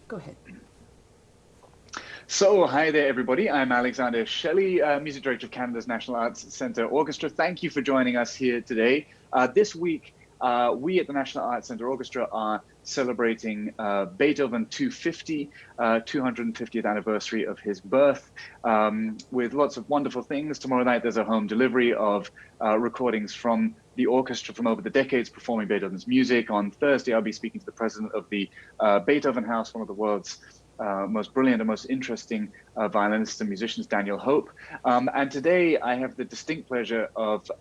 Go ahead. So, hi there, everybody. I'm Alexander Shelley, Music Director of Canada's National Arts Centre Orchestra. Thank you for joining us here today. This week, we at the National Arts Centre Orchestra are celebrating Beethoven 250, 250th anniversary of his birth, with lots of wonderful things. Tomorrow night, there's a home delivery of recordings from the orchestra from over the decades performing Beethoven's music. On Thursday, I'll be speaking to the president of the Beethoven House, one of the world's most brilliant and most interesting violinists and musicians, Daniel Hope. And today I have the distinct pleasure of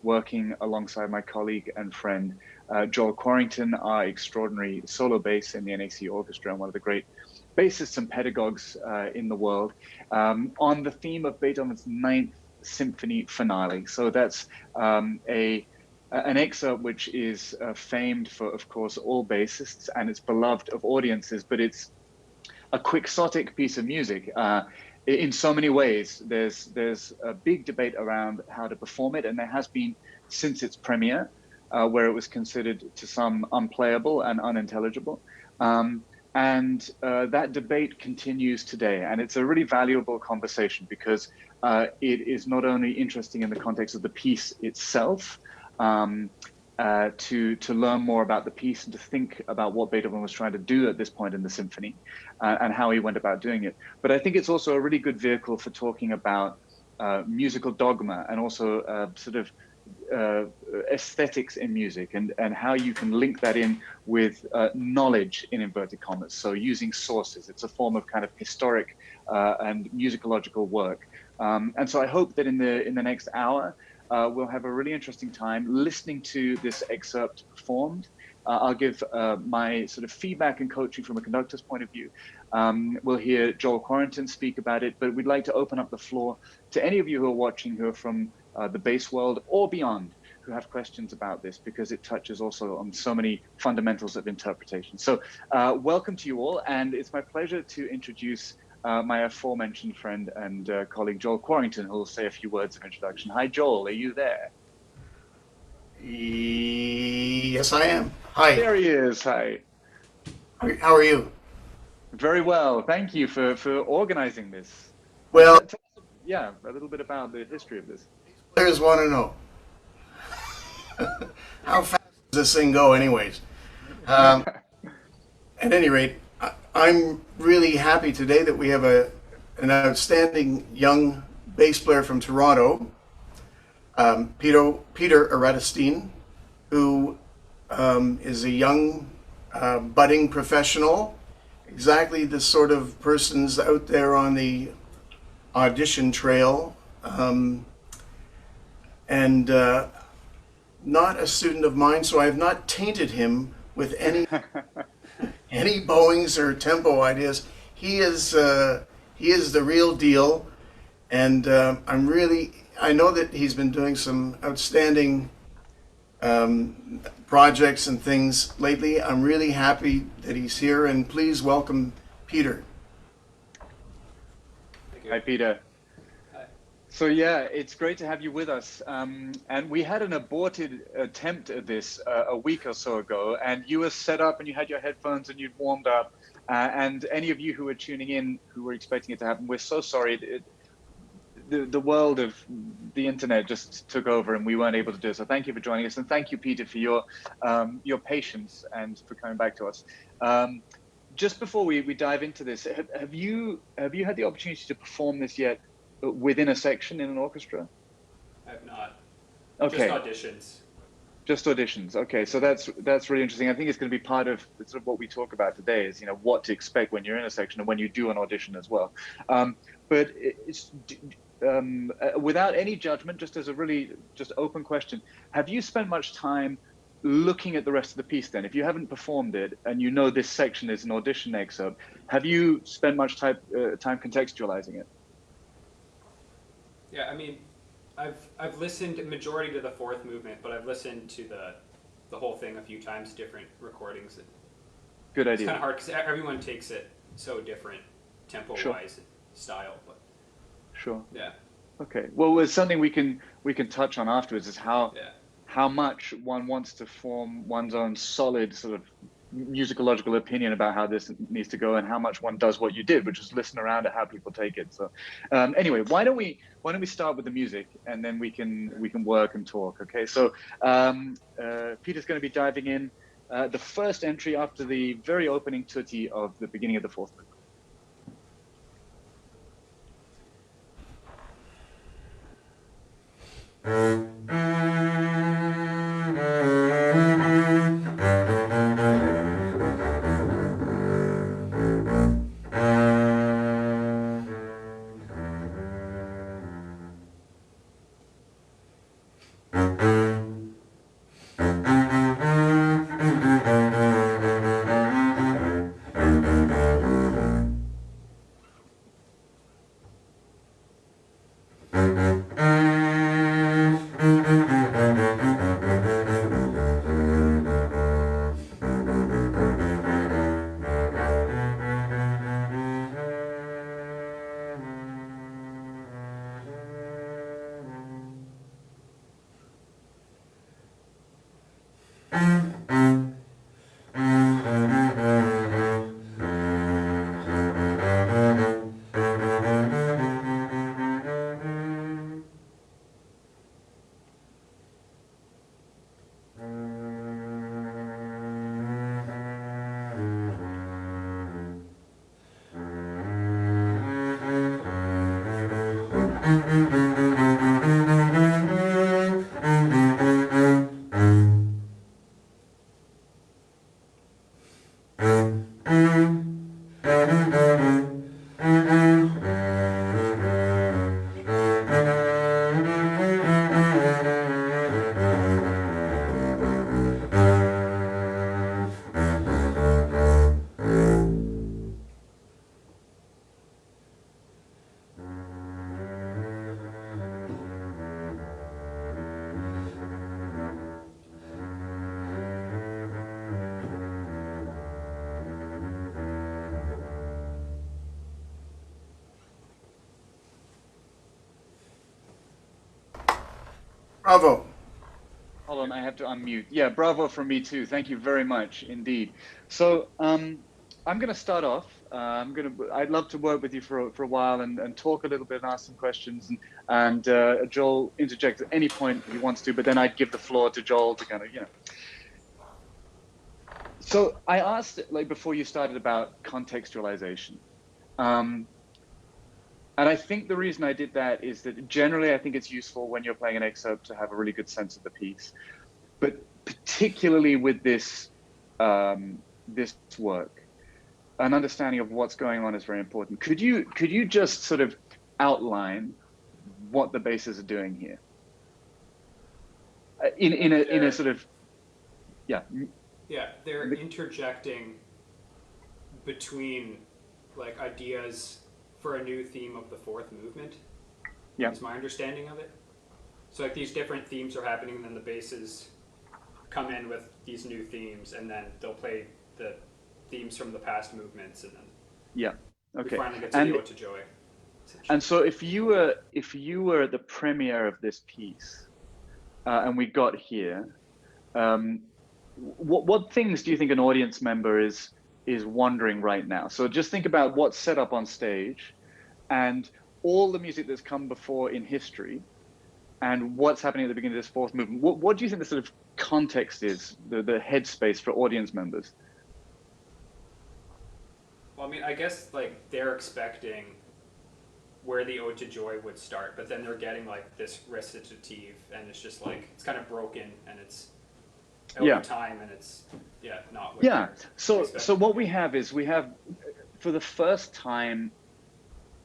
working alongside my colleague and friend, Joel Quarrington, our extraordinary solo bass in the NAC Orchestra and one of the great bassists and pedagogues in the world, on the theme of Beethoven's Ninth Symphony finale. So that's an excerpt which is famed for, of course, all bassists, and it's beloved of audiences, but it's a quixotic piece of music. In so many ways, there's a big debate around how to perform it, and there has been since its premiere, where it was considered to some unplayable and unintelligible. And that debate continues today, and it's a really valuable conversation because it is not only interesting in the context of the piece itself, to learn more about the piece and to think about what Beethoven was trying to do at this point in the symphony and how he went about doing it. But I think it's also a really good vehicle for talking about musical dogma and also sort of aesthetics in music and how you can link that in with knowledge in inverted commas. So using sources, it's a form of kind of historic and musicological work. And so I hope that in the next hour, we'll have a really interesting time listening to this excerpt performed. I'll give my sort of feedback and coaching from a conductor's point of view. We'll hear Joel Quarrington speak about it, but we'd like to open up the floor to any of you who are watching who are from the bass world or beyond, who have questions about this, because it touches also on so many fundamentals of interpretation. So welcome to you all, and it's my pleasure to introduce my aforementioned friend and colleague, Joel Quarrington, who will say a few words of introduction. Hi, Joel, are you there? Yes, I am. Hi. There he is, hi. How are you? Very well, thank you for organizing this. Well, yeah, a little bit about the history of this. players want to know. How fast does this thing go anyways? At any rate, I'm really happy today that we have an outstanding young bass player from Toronto, Peter Eratostene, who is a young budding professional, exactly the sort of persons out there on the audition trail, and not a student of mine, so I have not tainted him with any bowings or tempo ideas. He is the real deal, and I know that he's been doing some outstanding projects and things lately. I'm really happy that he's here, and please welcome Peter. Hi, Peter. So yeah, it's great to have you with us. And we had an aborted attempt at this a week or so ago, and you were set up and you had your headphones and you'd warmed up. And any of you who were tuning in who were expecting it to happen, we're so sorry. The world of the internet just took over and we weren't able to do it. So thank you for joining us, and thank you, Peter, for your patience and for coming back to us. Just before we dive into this, have you had the opportunity to perform this yet? Within a section in an orchestra? I have not. Okay. Just auditions. Just auditions. Okay, so that's really interesting. I think it's going to be part of sort of what we talk about today is, what to expect when you're in a section and when you do an audition as well. But it's without any judgment, just as a really just open question, have you spent much time looking at the rest of the piece then? If you haven't performed it and you know this section is an audition excerpt, have you spent much time contextualizing it? Yeah, I mean, I've listened majority to the fourth movement, but I've listened to the whole thing a few times, different recordings. Good idea. It's kind of hard because everyone takes it so different, tempo-wise, style. But sure. Yeah. Okay. Well, it's something we can touch on afterwards. Is how much one wants to form one's own solid sort of musicological opinion about how this needs to go and how much one does what you did, which is listen around at how people take it. So anyway, why don't we start with the music, and then we can work and talk. Okay, so Peter's going to be diving in the first entry after the very opening tutti of the beginning of the fourth movement. Bravo. Hold on, I have to unmute. Yeah, bravo from me too. Thank you very much indeed. So I'm going to start off. I'd love to work with you for a while and talk a little bit and ask some questions. And Joel interject at any point he wants to, but then I'd give the floor to Joel to kind of, So I asked, like, before you started about contextualization. And I think the reason I did that is that generally I think it's useful when you're playing an excerpt to have a really good sense of the piece. But particularly with this work, an understanding of what's going on is very important. Could you just sort of outline what the basses are doing here? In a sort of, yeah. Yeah, they're interjecting between like ideas for a new theme of the fourth movement. Yeah. Is my understanding of it. So like these different themes are happening, and then the basses come in with these new themes, and then they'll play the themes from the past movements, and then we finally get to the Ode to Joy. And so if you were at the premiere of this piece, and we got here, what things do you think an audience member is wondering right now? So just think about what's set up on stage and all the music that's come before in history and what's happening at the beginning of this fourth movement. What do you think the sort of context is, the headspace for audience members? Well, I mean, I guess like they're expecting where the Ode to Joy would start, but then they're getting like this recitative, and it's just like, it's kind of broken, and it's over time, and it's not what so what we have is for the first time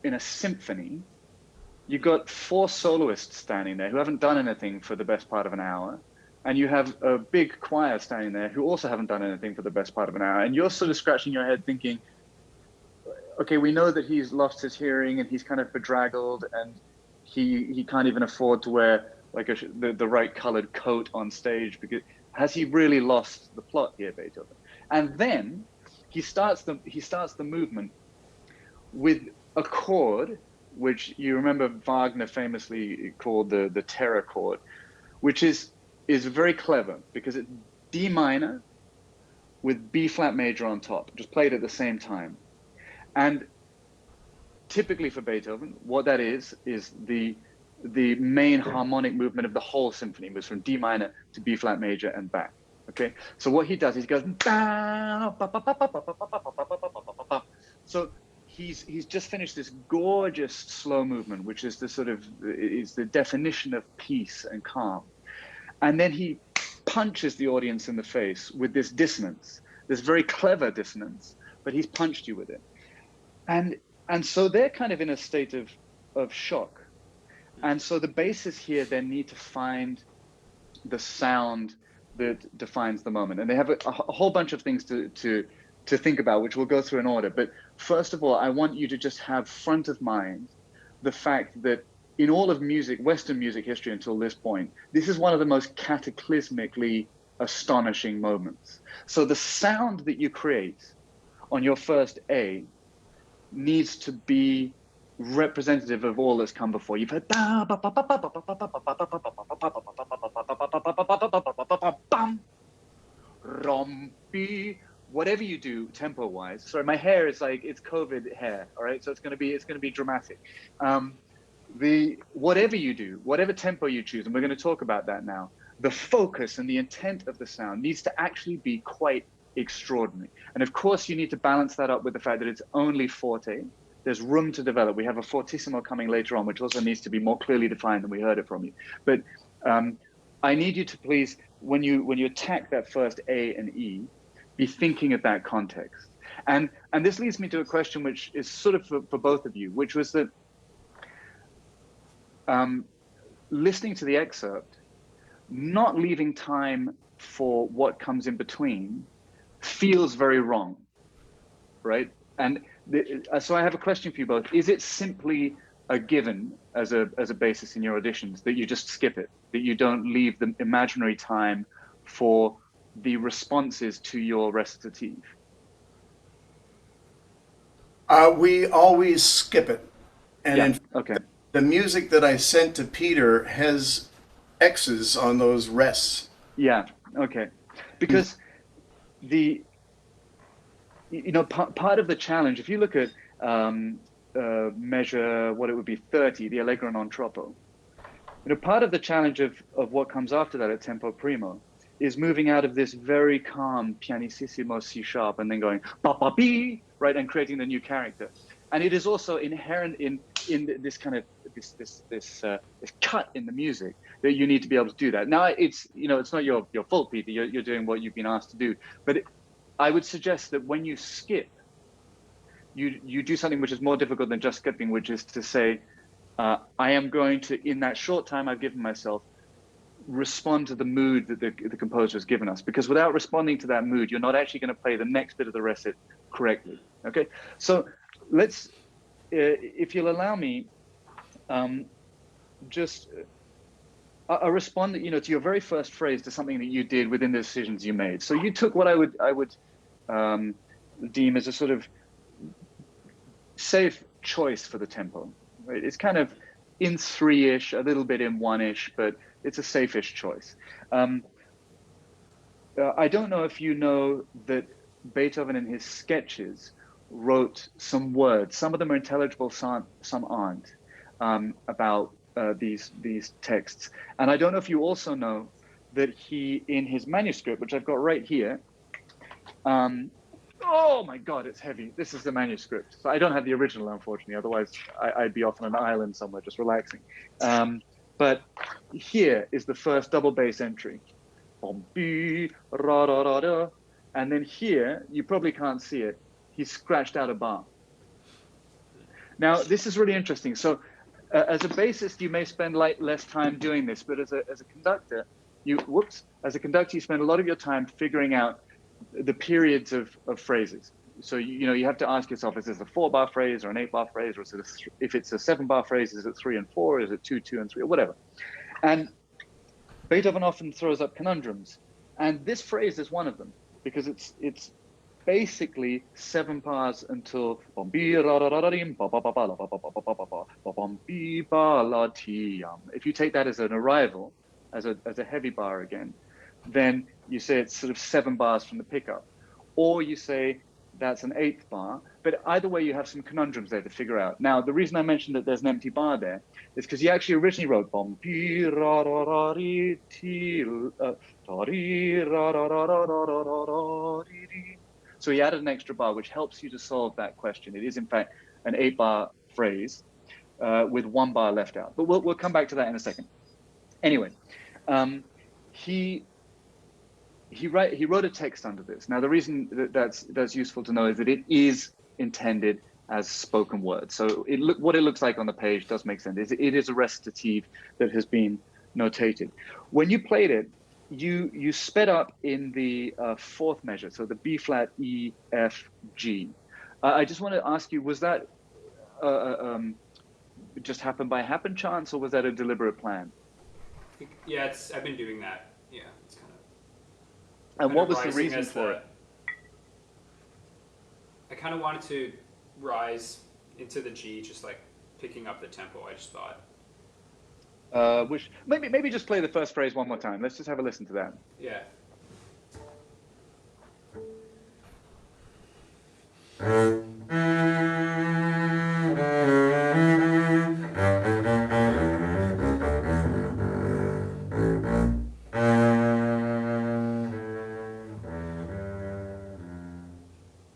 in a symphony, you've got four soloists standing there who haven't done anything for the best part of an hour, and you have a big choir standing there who also haven't done anything for the best part of an hour, and you're sort of scratching your head thinking, okay, we know that he's lost his hearing and he's kind of bedraggled, and he can't even afford to wear like the right colored coat on stage, because has he really lost the plot here, Beethoven? And then he starts the movement with a chord, which you remember Wagner famously called the terror chord, which is very clever because it's D minor with B flat major on top, just played at the same time. And typically for Beethoven, what that is the main harmonic movement of the whole symphony. It moves from D minor to B flat major and back. Okay, so what he does is he goes. So he's just finished this gorgeous slow movement, which is the sort of is the definition of peace and calm. And then he punches the audience in the face with this dissonance, this very clever dissonance, but he's punched you with it. And so they're kind of in a state of shock. And so the bassists here then need to find the sound that defines the moment. And they have a whole bunch of things to think about, which we'll go through in order. But first of all, I want you to just have front of mind the fact that in all of music, Western music history until this point, this is one of the most cataclysmically astonishing moments. So the sound that you create on your first A needs to be representative of all that's come before. You've heard whatever you do tempo wise. Sorry, my hair is like, it's COVID hair, all right? So it's going to be dramatic. Whatever you do, whatever tempo you choose, and we're going to talk about that now, the focus and the intent of the sound needs to actually be quite extraordinary. And of course, you need to balance that up with the fact that it's only forte. There's room to develop. We have a fortissimo coming later on, which also needs to be more clearly defined than we heard it from you. But I need you to please, when you attack that first A and E, be thinking of that context. And this leads me to a question which is sort of for both of you, which was that listening to the excerpt, not leaving time for what comes in between feels very wrong, right? And so I have a question for you both. Is it simply a given as a basis in your auditions that you just skip it, that you don't leave the imaginary time for the responses to your recitative? We always skip it. And yeah. in Okay. The music that I sent to Peter has X's on those rests. Yeah. Okay. Because part of the challenge, if you look at measure what it would be 30, the Allegra Non-Tropo, part of the challenge of what comes after that at tempo primo is moving out of this very calm pianissimo C sharp and then going ba ba bi, right, and creating the new character. And it is also inherent in this kind of this cut in the music that you need to be able to do that. Now it's not your fault, Peter. You're doing what you've been asked to do, but I would suggest that when you skip, you do something which is more difficult than just skipping, which is to say, I am going to, in that short time I've given myself, respond to the mood that the composer has given us. Because without responding to that mood, you're not actually going to play the next bit of the recit correctly. Okay, so let's, if you'll allow me, just I'll respond, to your very first phrase, to something that you did within the decisions you made. So you took what I would deem as a sort of safe choice for the tempo. Right? It's kind of in 3-ish, a little bit in 1-ish, but it's a safe-ish choice. I don't know if you know that Beethoven in his sketches wrote some words. Some of them are intelligible, some aren't, about these texts. And I don't know if you also know that he, in his manuscript, which I've got right here, oh my God, it's heavy. This is the manuscript. So I don't have the original, unfortunately. Otherwise, I'd be off on an island somewhere just relaxing. But here is the first double bass entry. And then here, you probably can't see it, he scratched out a bar. Now, this is really interesting. So as a bassist, you may spend less time doing this, but as a conductor, you spend a lot of your time figuring out the periods of phrases. So you have to ask yourself, is this a 4-bar phrase or an 8-bar phrase, or is it if it's a 7-bar phrase, is it 3 and 4, is it 2, 2 and 3, or whatever. And Beethoven often throws up conundrums, and this phrase is one of them, because it's basically 7 bars until if you take that as an arrival, as a heavy bar again, then you say it's sort of 7 bars from the pickup. or you say that's an eighth bar. But either way, you have some conundrums there to figure out. Now, the reason I mentioned that there's an empty bar there is because he actually originally wrote bom pi ra ra ra ri ti ra ri ra ra ra ra ra ra ra ri ri. So he added an extra bar, which helps you to solve that question. It is in fact an 8-bar phrase with 1 bar left out. But we'll come back to that in a second. Anyway, he wrote a text under this. Now, the reason that's useful to know is that it is intended as spoken word. So what it looks like on the page does make sense. It is a recitative that has been notated. When you played it, you sped up in the 4th measure, so the B flat, E, F, G. I just want to ask you, was that just happened by happen chance, or was that a deliberate plan? Yeah, I've been doing that. Yeah, it's kind of. And what was the reason for it? I kind of wanted to rise into the G, just like picking up the tempo. I just thought. Which maybe just play the first phrase one more time. Let's just have a listen to that. Yeah.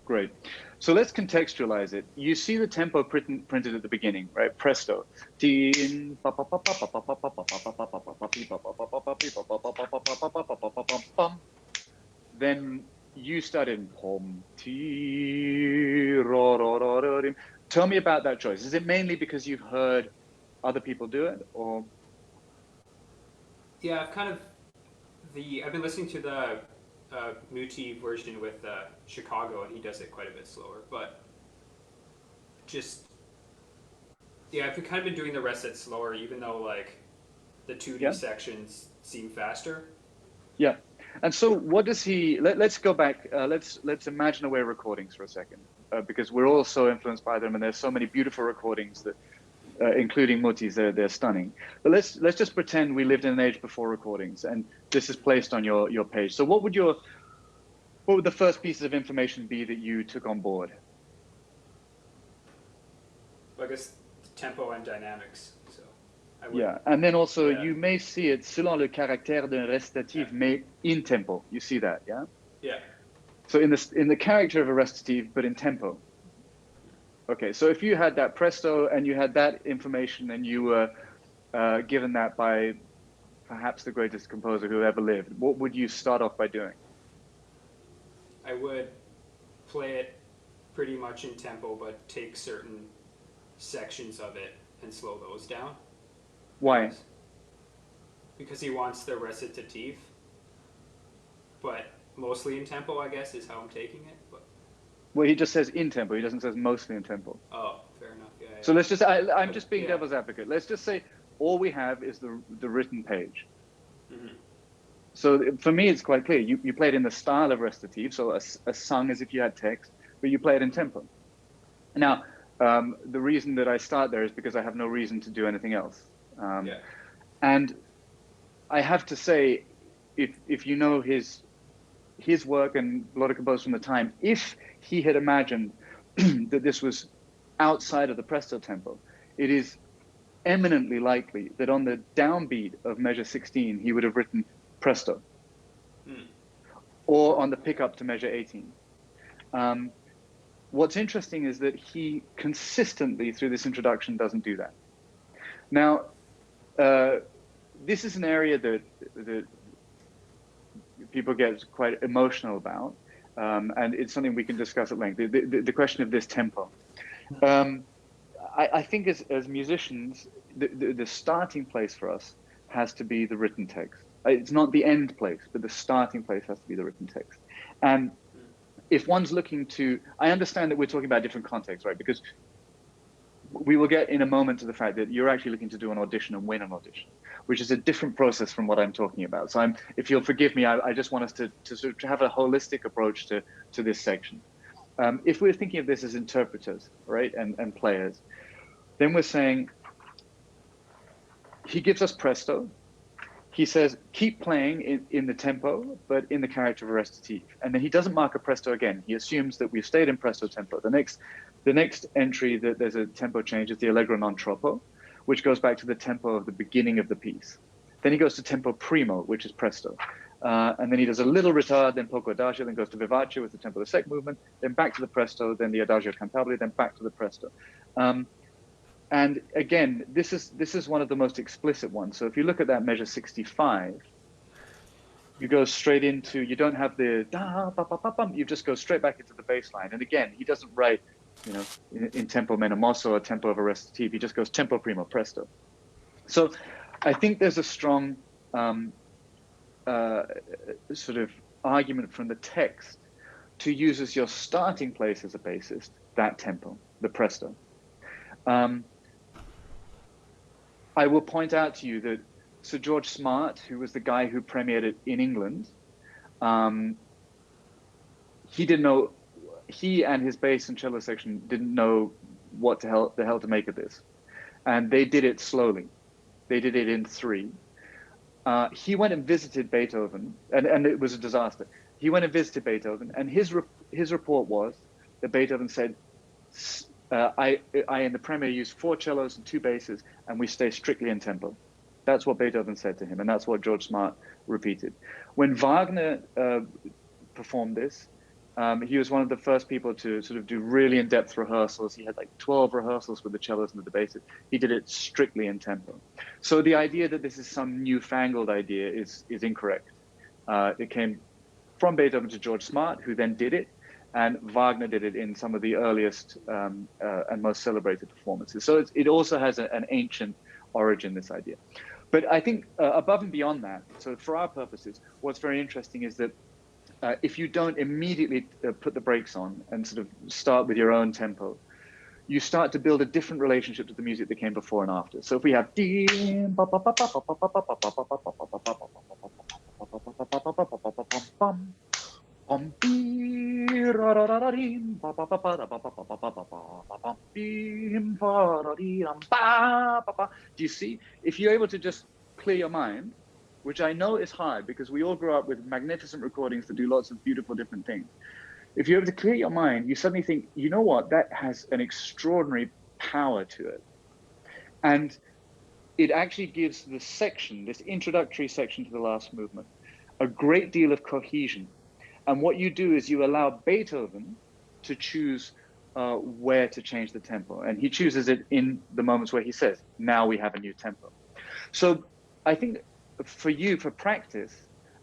Great. So let's contextualize it. You see the tempo printed at the beginning, right? Presto. Then you started. Tell me about that choice. Is it mainly because you've heard other people do it, or? Yeah, I've been listening to the Muti version with Chicago, and he does it quite a bit slower. But I've kind of been doing the rest of it slower, even though like the 2D sections seem faster. Yeah, and so what does he? Let's go back. Let's imagine away recordings for a second, because we're all so influenced by them, and there's so many beautiful recordings that, including Muti's, they're stunning. But let's just pretend we lived in an age before recordings, and this is placed on your page. So what would the first pieces of information be that you took on board? I guess tempo and dynamics. So yeah, and then also you may see it selon le caractère d'un recitative, mais in tempo. You see that, yeah? Yeah. So in the character of a recitative, but in tempo. Okay, so if you had that presto and you had that information and you were given that by perhaps the greatest composer who ever lived, what would you start off by doing? I would play it pretty much in tempo, but take certain sections of it and slow those down. Why? Because he wants the recitative, but mostly in tempo, I guess, is how I'm taking it. But. Well, he just says in tempo. He doesn't say mostly in tempo. Oh, fair enough. Yeah. So let's just, I'm just being devil's advocate. Let's just say all we have is the written page. Mm-hmm. So for me, it's quite clear. You play it in the style of recitative, so a sung as if you had text, but you play it in tempo. Now, the reason that I start there is because I have no reason to do anything else. And I have to say, if you know his work and a lot of composers from the time, if he had imagined that this was outside of the presto tempo, it is eminently likely that on the downbeat of measure 16, he would have written presto, or on the pickup to measure 18. What's interesting is that he consistently, through this introduction, doesn't do that. Now, this is an area that people get quite emotional about, and it's something we can discuss at length, the question of this tempo. I think as musicians, the starting place for us has to be the written text. It's not the end place, but the starting place has to be the written text. And if one's looking to, I understand that we're talking about different contexts, right? Because we will get in a moment to the fact that you're actually looking to do an audition and win an audition, which is a different process from what I'm talking about. So if you'll forgive me, I just want us to sort of have a holistic approach to this section. If we're thinking of this as interpreters, right, and players, then we're saying he gives us presto, he says, keep playing in the tempo, but in the character of a recitative. And then he doesn't mark a presto again. He assumes that we've stayed in presto tempo. The next entry that there's a tempo change is the Allegra Non-Tropo, which goes back to the tempo of the beginning of the piece. Then he goes to tempo primo, which is presto. And then he does a little ritard, then poco adagio, then goes to vivace with the tempo of the second movement, then back to the presto, then the adagio cantabile, then back to the presto. And again, this is one of the most explicit ones. So if you look at that measure 65, you go straight into, you don't have the da, ba, ba, ba, bum, you just go straight back into the bass line. And again, he doesn't write, in tempo meno mosso or tempo of a recitative. He just goes tempo primo presto. So I think there's a strong sort of argument from the text to use as your starting place as a bassist that tempo, the presto. I will point out to you that Sir George Smart, who was the guy who premiered it in England, he didn't know, he and his bass and cello section didn't know what the hell to make of this. And they did it slowly. They did it in 3. He went and visited Beethoven, and it was a disaster. He went and visited Beethoven, and his report was that Beethoven said, I in the premiere use 4 cellos and 2 basses, and we stay strictly in tempo. That's what Beethoven said to him, and that's what George Smart repeated. When Wagner performed this, he was one of the first people to sort of do really in-depth rehearsals. He had like 12 rehearsals with the cellos and the basses. He did it strictly in tempo. So the idea that this is some newfangled idea is incorrect. It came from Beethoven to George Smart, who then did it, and Wagner did it in some of the earliest and most celebrated performances. So it also has an ancient origin, this idea. But I think above and beyond that, so for our purposes, what's very interesting is that if you don't immediately put the brakes on and sort of start with your own tempo, you start to build a different relationship to the music that came before and after. So if we have do you see? If you're able to just clear your mind, which I know is hard because we all grow up with magnificent recordings that do lots of beautiful different things. If you're able to clear your mind, you suddenly think, you know what, that has an extraordinary power to it. And it actually gives the section, this introductory section to the last movement, a great deal of cohesion. And what you do is you allow Beethoven to choose where to change the tempo. And he chooses it in the moments where he says, now we have a new tempo. So I think for you, for practice,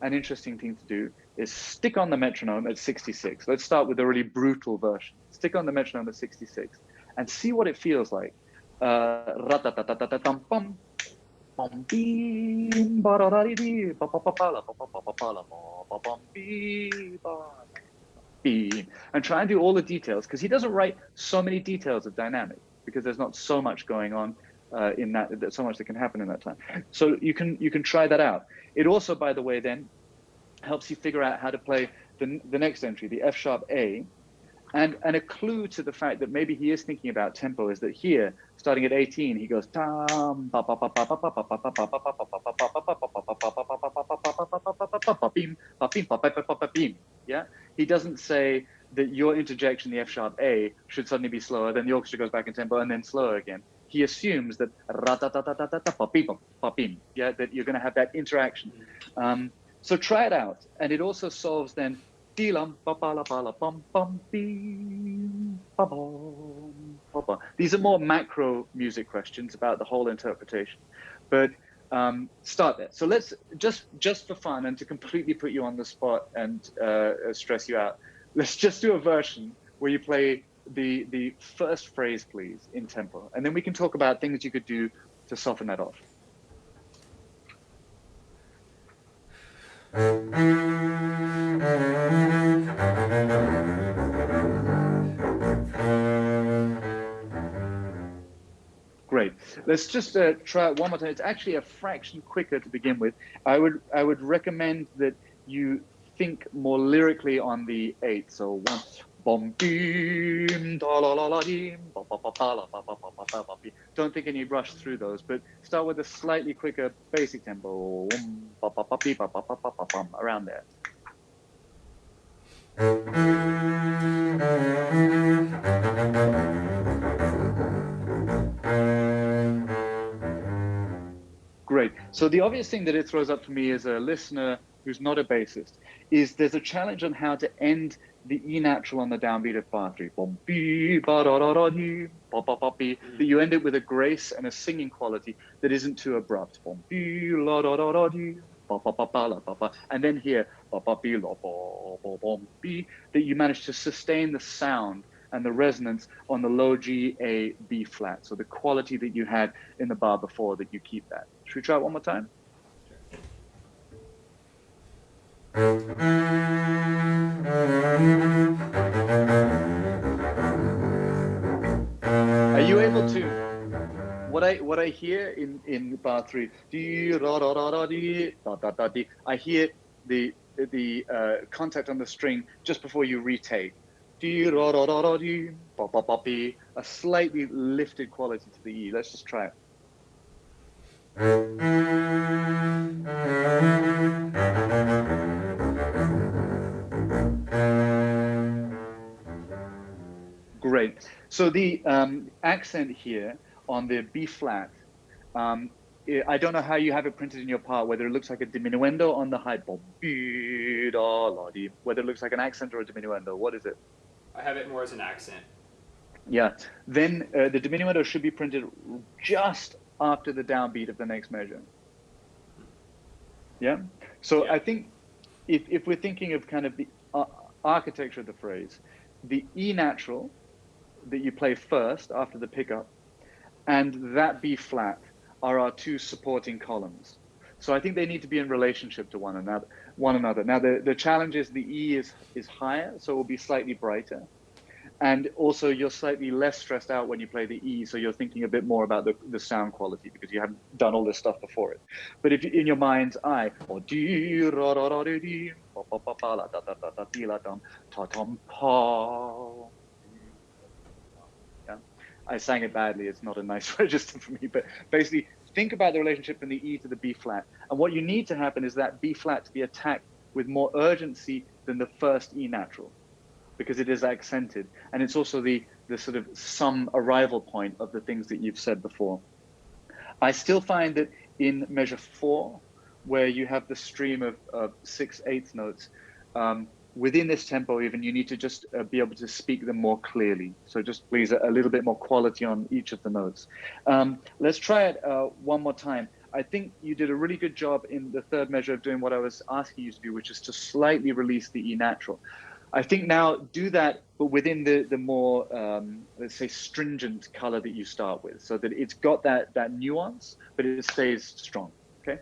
an interesting thing to do is stick on the metronome at 66. Let's start with a really brutal version. Stick on the metronome at 66 and see what it feels like. And try and do all the details, because he doesn't write so many details of dynamic, because there's not so much going on in that, there's so much that can happen in that time. So you can try that out. It also, by the way, then helps you figure out how to play the next entry, the F sharp A. And a clue to the fact that maybe he is thinking about tempo is that here, starting at 18, he goes tam, yeah. He doesn't say that your interjection, the F sharp A, should suddenly be slower, then the orchestra goes back in tempo and then slower again. He assumes that yeah, that you're going to have that interaction. So try it out, and it also solves then. These are more macro music questions about the whole interpretation, but start there. So let's just for fun and to completely put you on the spot and stress you out, let's just do a version where you play the first phrase, please, in tempo, and then we can talk about things you could do to soften that off. Great. Let's just try it one more time. It's actually a fraction quicker to begin with. I would recommend that you think more lyrically on the 8. So Bom beam, da la la la deem, ba ba ba ba la ba ba ba ba ba ba. Don't think any rush through those, but start with a slightly quicker basic tempo, ba ba ba ba ba ba ba ba ba, around there. Great. So the obvious thing that it throws up for me as a listener who's not a bassist is there's a challenge on how to end the E natural on the downbeat of bar 3. Bom, bee, ba, da, da, da, dee, ba, ba, ba, bee. That you end it with a grace and a singing quality that isn't too abrupt. Bom, bee, la, da, da, da, dee, ba, ba, ba, ba, la, ba, ba. And then here, ba, ba, bee, la, ba, ba, bom, bee, that you manage to sustain the sound and the resonance on the low G, A, B flat. So the quality that you had in the bar before, that you keep that. Should we try it one more time? Are you able to? What I hear in bar 3, I hear the contact on the string just before you retake. A slightly lifted quality to the E. Let's just try it. Great. So the accent here on the B flat, I don't know how you have it printed in your part, whether it looks like a diminuendo on the high, whether it looks like an accent or a diminuendo. What is it? I have it more as an accent. Yeah. Then the diminuendo should be printed just after the downbeat of the next measure. Yeah. So Yeah. I think if we're thinking of kind of the architecture of the phrase, the E natural that you play first after the pickup and that B flat are our two supporting columns. So I think they need to be in relationship to one another. Now the challenge is the E is higher, so it will be slightly brighter. And also you're slightly less stressed out when you play the E, so you're thinking a bit more about the sound quality because you haven't done all this stuff before it. But if in your mind's eye, or yeah, I sang it badly. It's not a nice register for me, but basically think about the relationship from the E to the B flat. And what you need to happen is that B flat to be attacked with more urgency than the first E natural, because it is accented. And it's also the sort of some arrival point of the things that you've said before. I still find that in measure 4, where you have the stream of 6/8 notes, within this tempo even, you need to just be able to speak them more clearly. So just please a little bit more quality on each of the notes. Let's try it one more time. I think you did a really good job in the third measure of doing what I was asking you to do, which is to slightly release the E natural. I think now do that, but within the more, let's say, stringent color that you start with, so that it's got that nuance, but it stays strong, okay?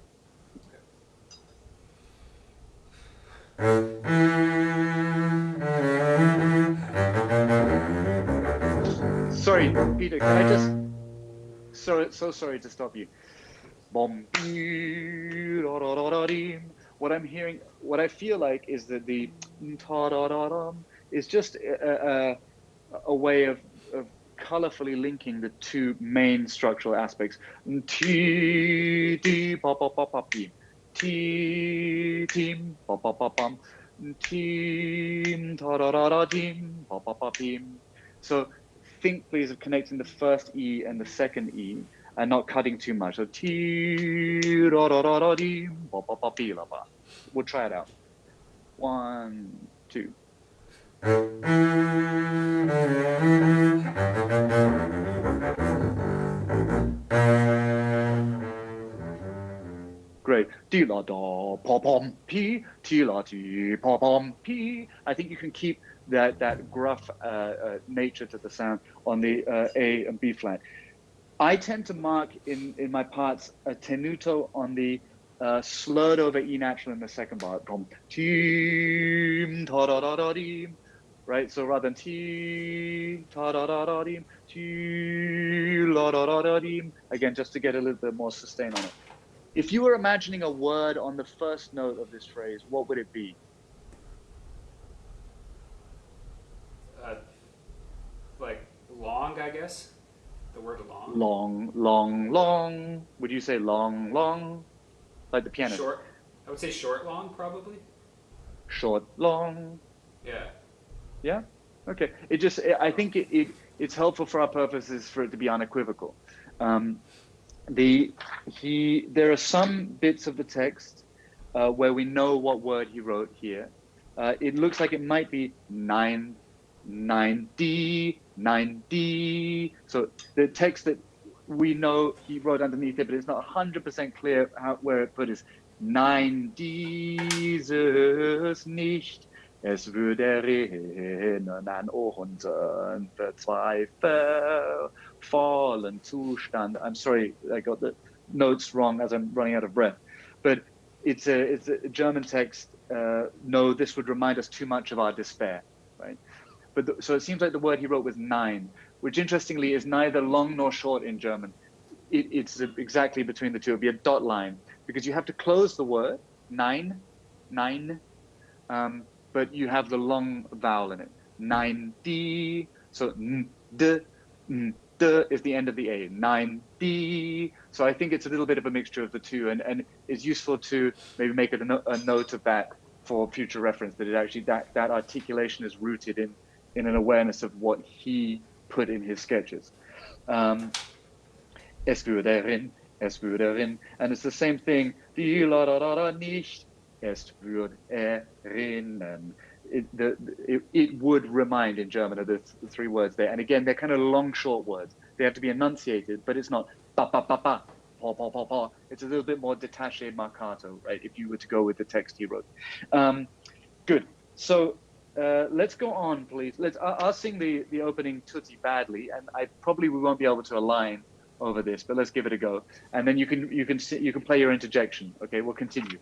Sorry, Peter, can I just, so sorry to stop you. What I'm hearing, what I feel like is that the is just a way of colorfully linking the two main structural aspects. T T pa pa pa pa P. T team pa pa pa pam. Team ta da da da team pa pa pa pim. So think please of connecting the first E and the second E and not cutting too much. So T da da da da team pa pa pa pi la pa. We'll try it out. 1, 2. Great. Ti la da pa pom pi, ti la ti pa pom pi. I think you can keep that gruff nature to the sound on the A and B flat. I tend to mark in my parts a tenuto on the slurred over E natural in the second bar. Team ta da da da deem. Right, so rather than ti ta da da da deem, ti la da da da deem. Again, just to get a little bit more sustain on it. If you were imagining a word on the first note of this phrase, what would it be? guess. The word long. Long, long, long. Would you say long, long? Like the piano. Short. I would say short, long, probably. Short, long. Yeah. Yeah? Okay. I think it's helpful for our purposes for it to be unequivocal. There are some bits of the text where we know what word he wrote here. It looks like it might be 9D. So the text that we know he wrote underneath it, but it's not 100% clear where it put is 9 dieses nicht. Es würde erinnern an unseren verzweifelvollen Zustand. I'm sorry, I got the notes wrong as I'm running out of breath. But it's a German text. No, this would remind us too much of our despair, right? So it seems like the word he wrote was 9, which interestingly is neither long nor short in German. It's exactly between the two. It'd be a dot line because you have to close the word, nine, but you have the long vowel in it. 9D, so d is the end of the A, 9D. So I think it's a little bit of a mixture of the two, and it's useful to maybe make a note of that for future reference, that it actually, that articulation is rooted in an awareness of what he put in his sketches. Es würde erin, and it's the same thing. Die la da da da nicht, es würde erinnern. It would remind in German of the three words there. And again, they're kind of long, short words. They have to be enunciated, but it's not pa pa pa pa, pa pa pa pa. It's a little bit more detaché marcato, right? If you were to go with the text he wrote. Good. So let's go on, please. I'll sing the opening tutti badly, and we won't be able to align over this, but let's give it a go. And then you can play your interjection. Okay, we'll continue.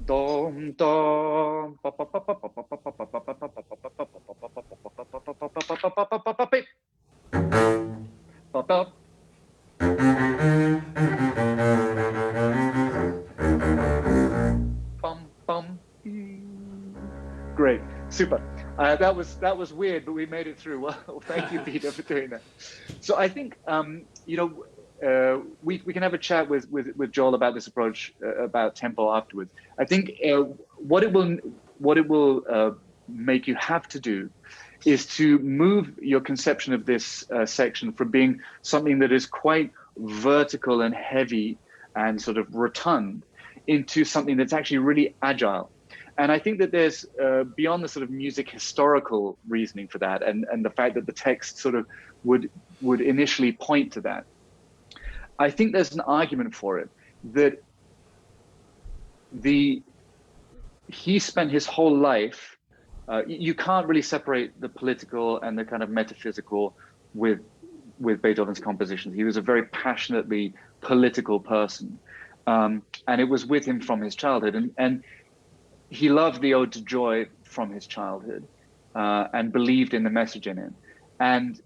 Dom dom. Great, super. That was weird, but we made it through. Well, thank you, Peter, for doing that. So I think we can have a chat with Joel about this approach about tempo afterwards. I think what it will make you have to do is to move your conception of this section from being something that is quite vertical and heavy and sort of rotund into something that's actually really agile. And I think that there's beyond the sort of music historical reasoning for that, and the fact that the text sort of would initially point to that. I think there's an argument for it that he spent his whole life. You can't really separate the political and the kind of metaphysical with Beethoven's compositions. He was a very passionately political person, and it was with him from his childhood. And he loved the Ode to Joy from his childhood, and believed in the message in it. And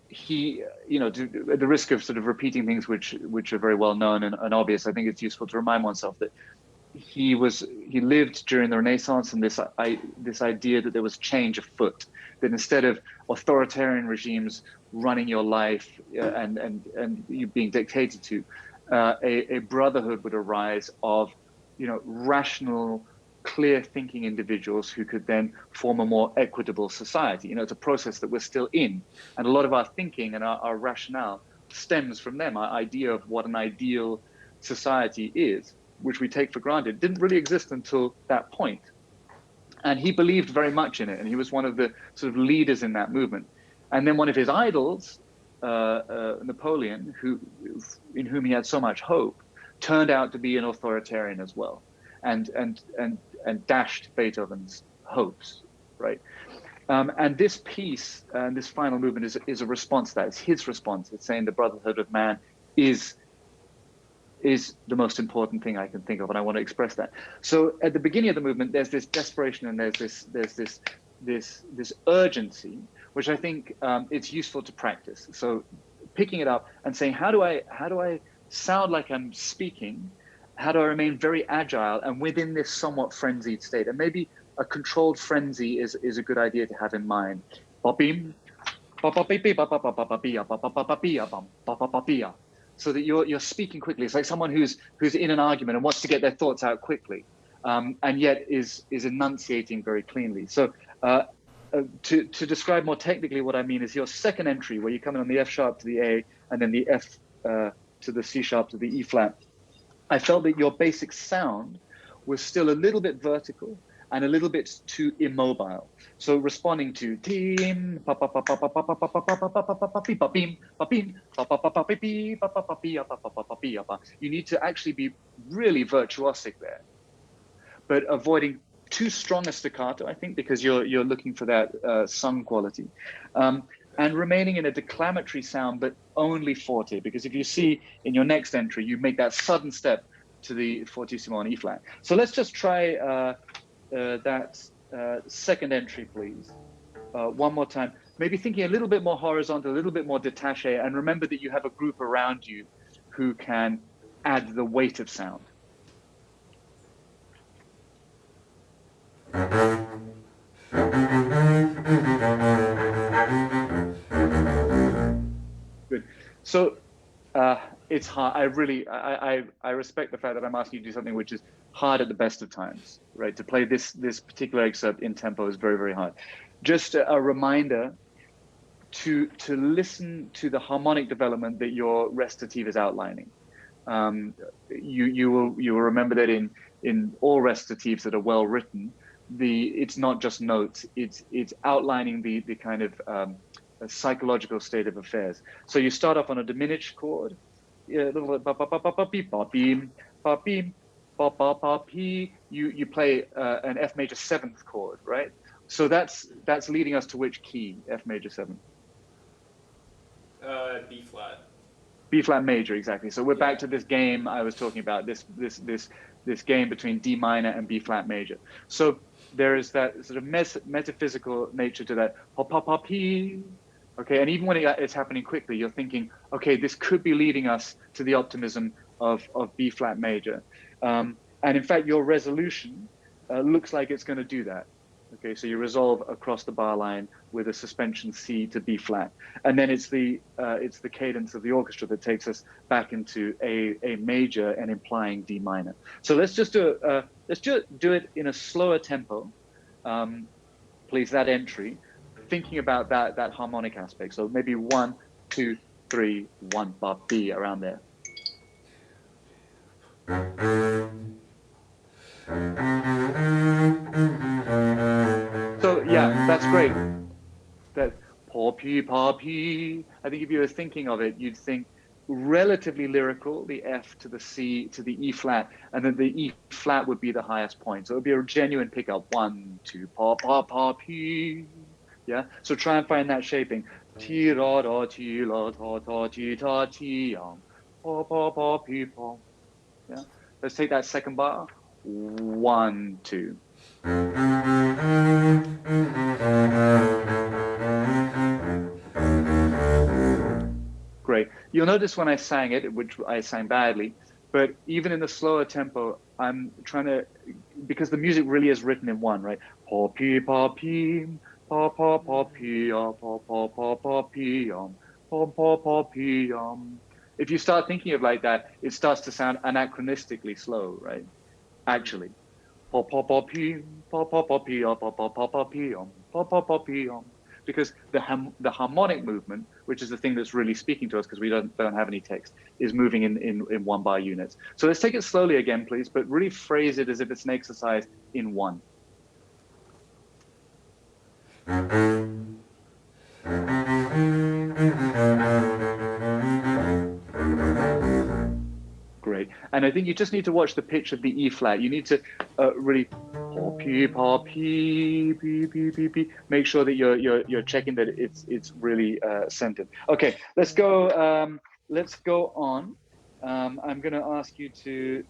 he, at the risk of sort of repeating things which are very well known and obvious, I think it's useful to remind oneself that he lived during the Renaissance, and this idea that there was change afoot, that instead of authoritarian regimes running your life and you being dictated to, a brotherhood would arise of rational, clear thinking individuals who could then form a more equitable society. It's a process that we're still in, and a lot of our thinking and our rationale stems from them. Our idea of what an ideal society is, which we take for granted, didn't really exist until that point. And he believed very much in it, and he was one of the sort of leaders in that movement. And then one of his idols, Napoleon, in whom he had so much hope, turned out to be an authoritarian as well, and dashed Beethoven's hopes, right? And this piece, this final movement, is a response to that. It's his response. It's saying the brotherhood of man is the most important thing I can think of, and I want to express that. So at the beginning of the movement, there's this desperation and there's this urgency, which I think it's useful to practice. So picking it up and saying, how do I sound like I'm speaking? How do I remain very agile and within this somewhat frenzied state? And maybe a controlled frenzy is a good idea to have in mind. So that you're speaking quickly. It's like someone who's in an argument and wants to get their thoughts out quickly, and yet is enunciating very cleanly. So to describe more technically what I mean is your second entry, where you come in on the F sharp to the A and then the F to the C sharp to the E flat. I felt that your basic sound was still a little bit vertical and a little bit too immobile. So responding to team, you need to actually be really virtuosic there, but avoiding too strong a staccato, I think, because you're looking for that sung quality. And remaining in a declamatory sound, but only forte, because if you see in your next entry, you make that sudden step to the fortissimo on E flat. So let's just try that second entry, please. One more time, maybe thinking a little bit more horizontal, a little bit more détaché, and remember that you have a group around you who can add the weight of sound. Good. So it's hard. I respect the fact that I'm asking you to do something which is hard at the best of times, right? To play this particular excerpt in tempo is very, very hard. Just a reminder to listen to the harmonic development that your recitative is outlining. You will remember that in all recitatives that are well written, it's not just notes. It's outlining the kind of a psychological state of affairs. So you start off on a diminished chord, you play an F major seventh chord, right? So that's leading us to which key? F major seventh. B flat. B flat major, exactly. So we're back to this game I was talking about. This game between D minor and B flat major. So there is that sort of metaphysical nature to that. Okay, and even when it's happening quickly, you're thinking, okay, this could be leading us to the optimism of B flat major. And in fact, your resolution looks like it's going to do that. Okay, so you resolve across the bar line with a suspension C to B flat, and then it's the cadence of the orchestra that takes us back into A major and implying D minor. So let's just do it in a slower tempo, please. That entry, thinking about that harmonic aspect. So maybe 1, 2, 3, 1 bar B around there. So yeah, that's great. That poppy. I think if you were thinking of it, you'd think relatively lyrical, the F to the C to the E flat, and then the E flat would be the highest point. So it would be a genuine pickup. 1, 2, poppy. Yeah. So try and find that shaping. Ti ra da ti la ta ta ti ta ti poppy. Yeah. Let's take that second bar. 1, 2. Great. You'll notice when I sang it, which I sang badly, but even in the slower tempo, I'm trying to, because the music really is written in one, right? Poppy, poppy, poppy, poppy, poppy, poppy. If you start thinking of like that, it starts to sound anachronistically slow, right? Actually. Because the harmonic movement, which is the thing that's really speaking to us because we don't have any text, is moving in one bar units. So let's take it slowly again, please, but really phrase it as if it's an exercise in one. Great. And I think you just need to watch the pitch of the E flat. You need to really poppy, poppy, pee, pee, pee, pee. Make sure that you're checking that it's really centered. Okay, let's go on. I'm going to ask you to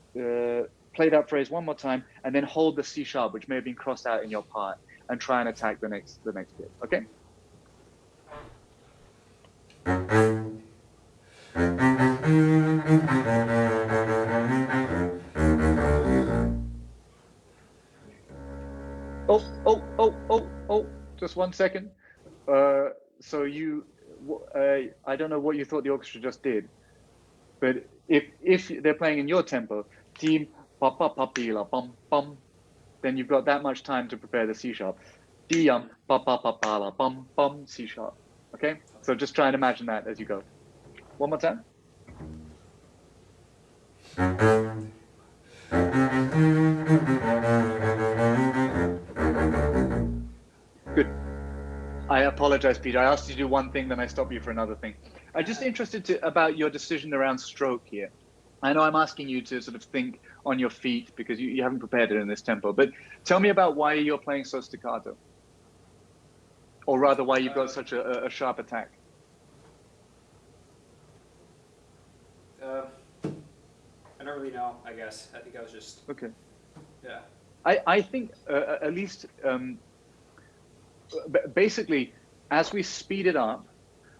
play that phrase one more time and then hold the C sharp, which may have been crossed out in your part, and try and attack the next bit. Okay. Oh, just 1 second. So I don't know what you thought the orchestra just did, but if they're playing in your tempo, team pa pa pa pi la bum bum, then you've got that much time to prepare the C sharp. Diyam pa pa pa pa la bum bum C sharp. Okay, so just try and imagine that as you go. One more time. Good. I apologize, Peter. I asked you to do one thing, then I stopped you for another thing. I'm just interested about your decision around stroke here. I know I'm asking you to sort of think on your feet because you haven't prepared it in this tempo, but tell me about why you're playing so staccato, or rather why you've got such a sharp attack. I don't really know, I guess. I think I was just... Okay. Yeah. I think at least basically, as we speed it up,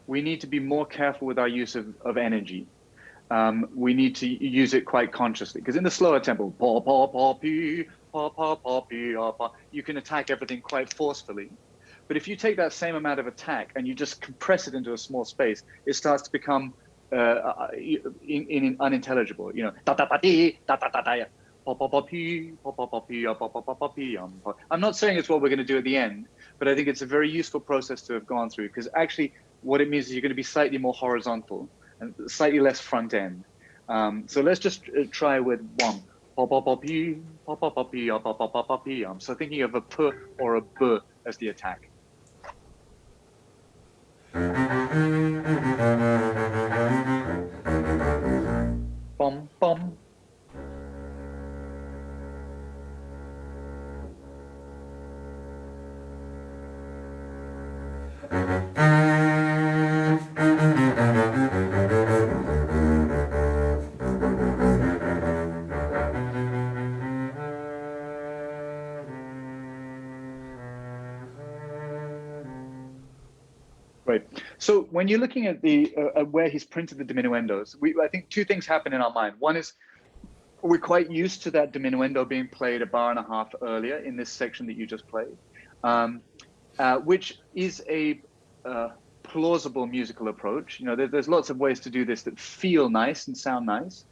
we need to be more careful with our use of energy. We need to use it quite consciously, because in the slower tempo, pa pa pa pi, pa pa pa pi, pa, you can attack everything quite forcefully. But if you take that same amount of attack and you just compress it into a small space, it starts to become unintelligible. You know, ta ta ta ti, ta ta ta ta. I'm not saying it's what we're going to do at the end, but I think it's a very useful process to have gone through, because actually what it means is you're going to be slightly more horizontal and slightly less front end. So let's just try with one. So thinking of a p or a b as the attack. Bum, bum. Right. So when you're looking at the where he's printed the diminuendos, I think two things happen in our mind. One is we're quite used to that diminuendo being played a bar and a half earlier in this section that you just played, which is a plausible musical approach. You know, there's lots of ways to do this that feel nice and sound nice.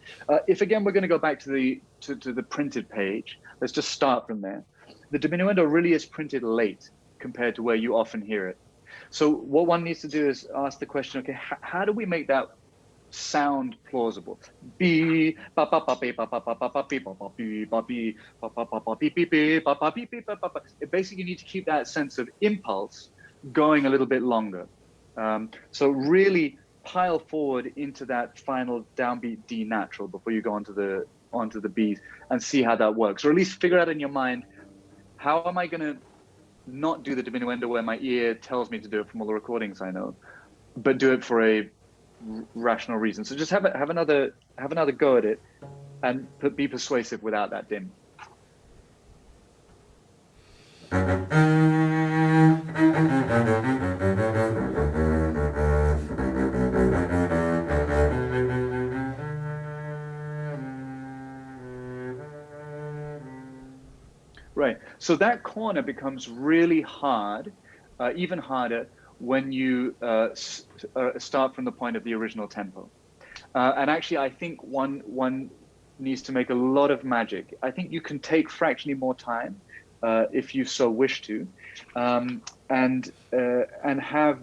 If again we're going to go back to the printed page, let's just start from there. The diminuendo really is printed late compared to where you often hear it. So what one needs to do is ask the question, okay, how do we make that sound plausible? Basically, you need to keep that sense of impulse going a little bit longer. So really pile forward into that final downbeat D natural before you go onto the Bs and see how that works, or at least figure out in your mind, how am I going to not do the diminuendo where my ear tells me to do it from all the recordings I know, but do it for a rational reason. So just have another go at it and be persuasive without that dim. Right. So that corner becomes really hard, even harder when you start from the point of the original tempo. And actually, I think one needs to make a lot of magic. I think you can take fractionally more time if you so wish to, and have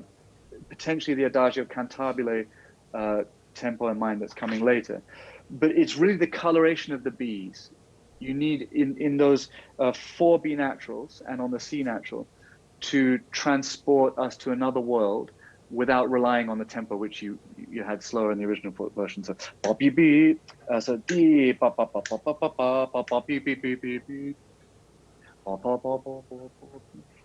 potentially the Adagio cantabile tempo in mind that's coming later. But it's really the coloration of the Bs. You need in those 4 B naturals and on the C natural to transport us to another world without relying on the tempo which you had slower in the original version. So B B, so D pa pa pa pa pa pa pa pa pa B B B B B. You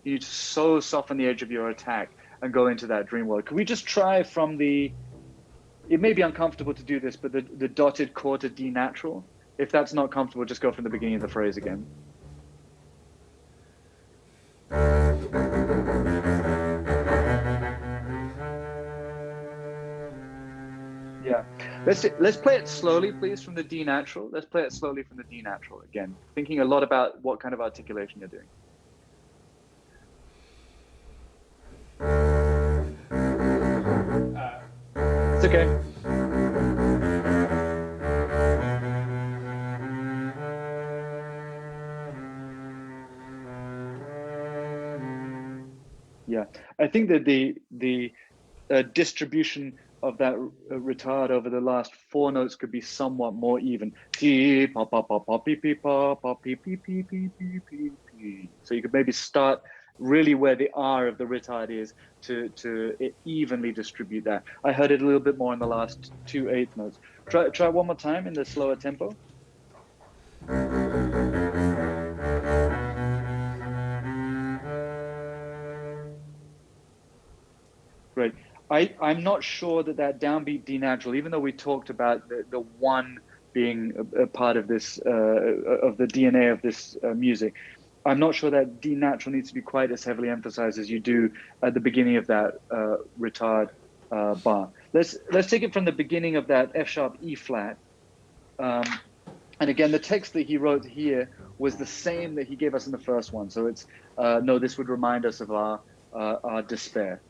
need to so soften the edge of your attack and go into that dream world. Could we just try from the? It may be uncomfortable to do this, but the dotted quarter D natural. If that's not comfortable, just go from the beginning of the phrase again. Let's play it slowly, please, from the D natural. Let's play it slowly from the D natural again, thinking a lot about what kind of articulation you're doing. It's okay. Yeah, I think that the distribution of that retard over the last 4 notes could be somewhat more even. T pa pa pa pa pi pi pa pa pi pi pi pi pi pi pi. So you could maybe start really where the R of the retard is to evenly distribute that. I heard it a little bit more in the last 2 eighth notes. Try one more time in the slower tempo. Great. I'm not sure that downbeat D natural, even though we talked about the one being a part of this, of the DNA of this music, I'm not sure that D natural needs to be quite as heavily emphasized as you do at the beginning of that retard bar. Let's take it from the beginning of that F sharp E flat. And again, the text that he wrote here was the same that he gave us in the first one. So it's, no, this would remind us of our despair.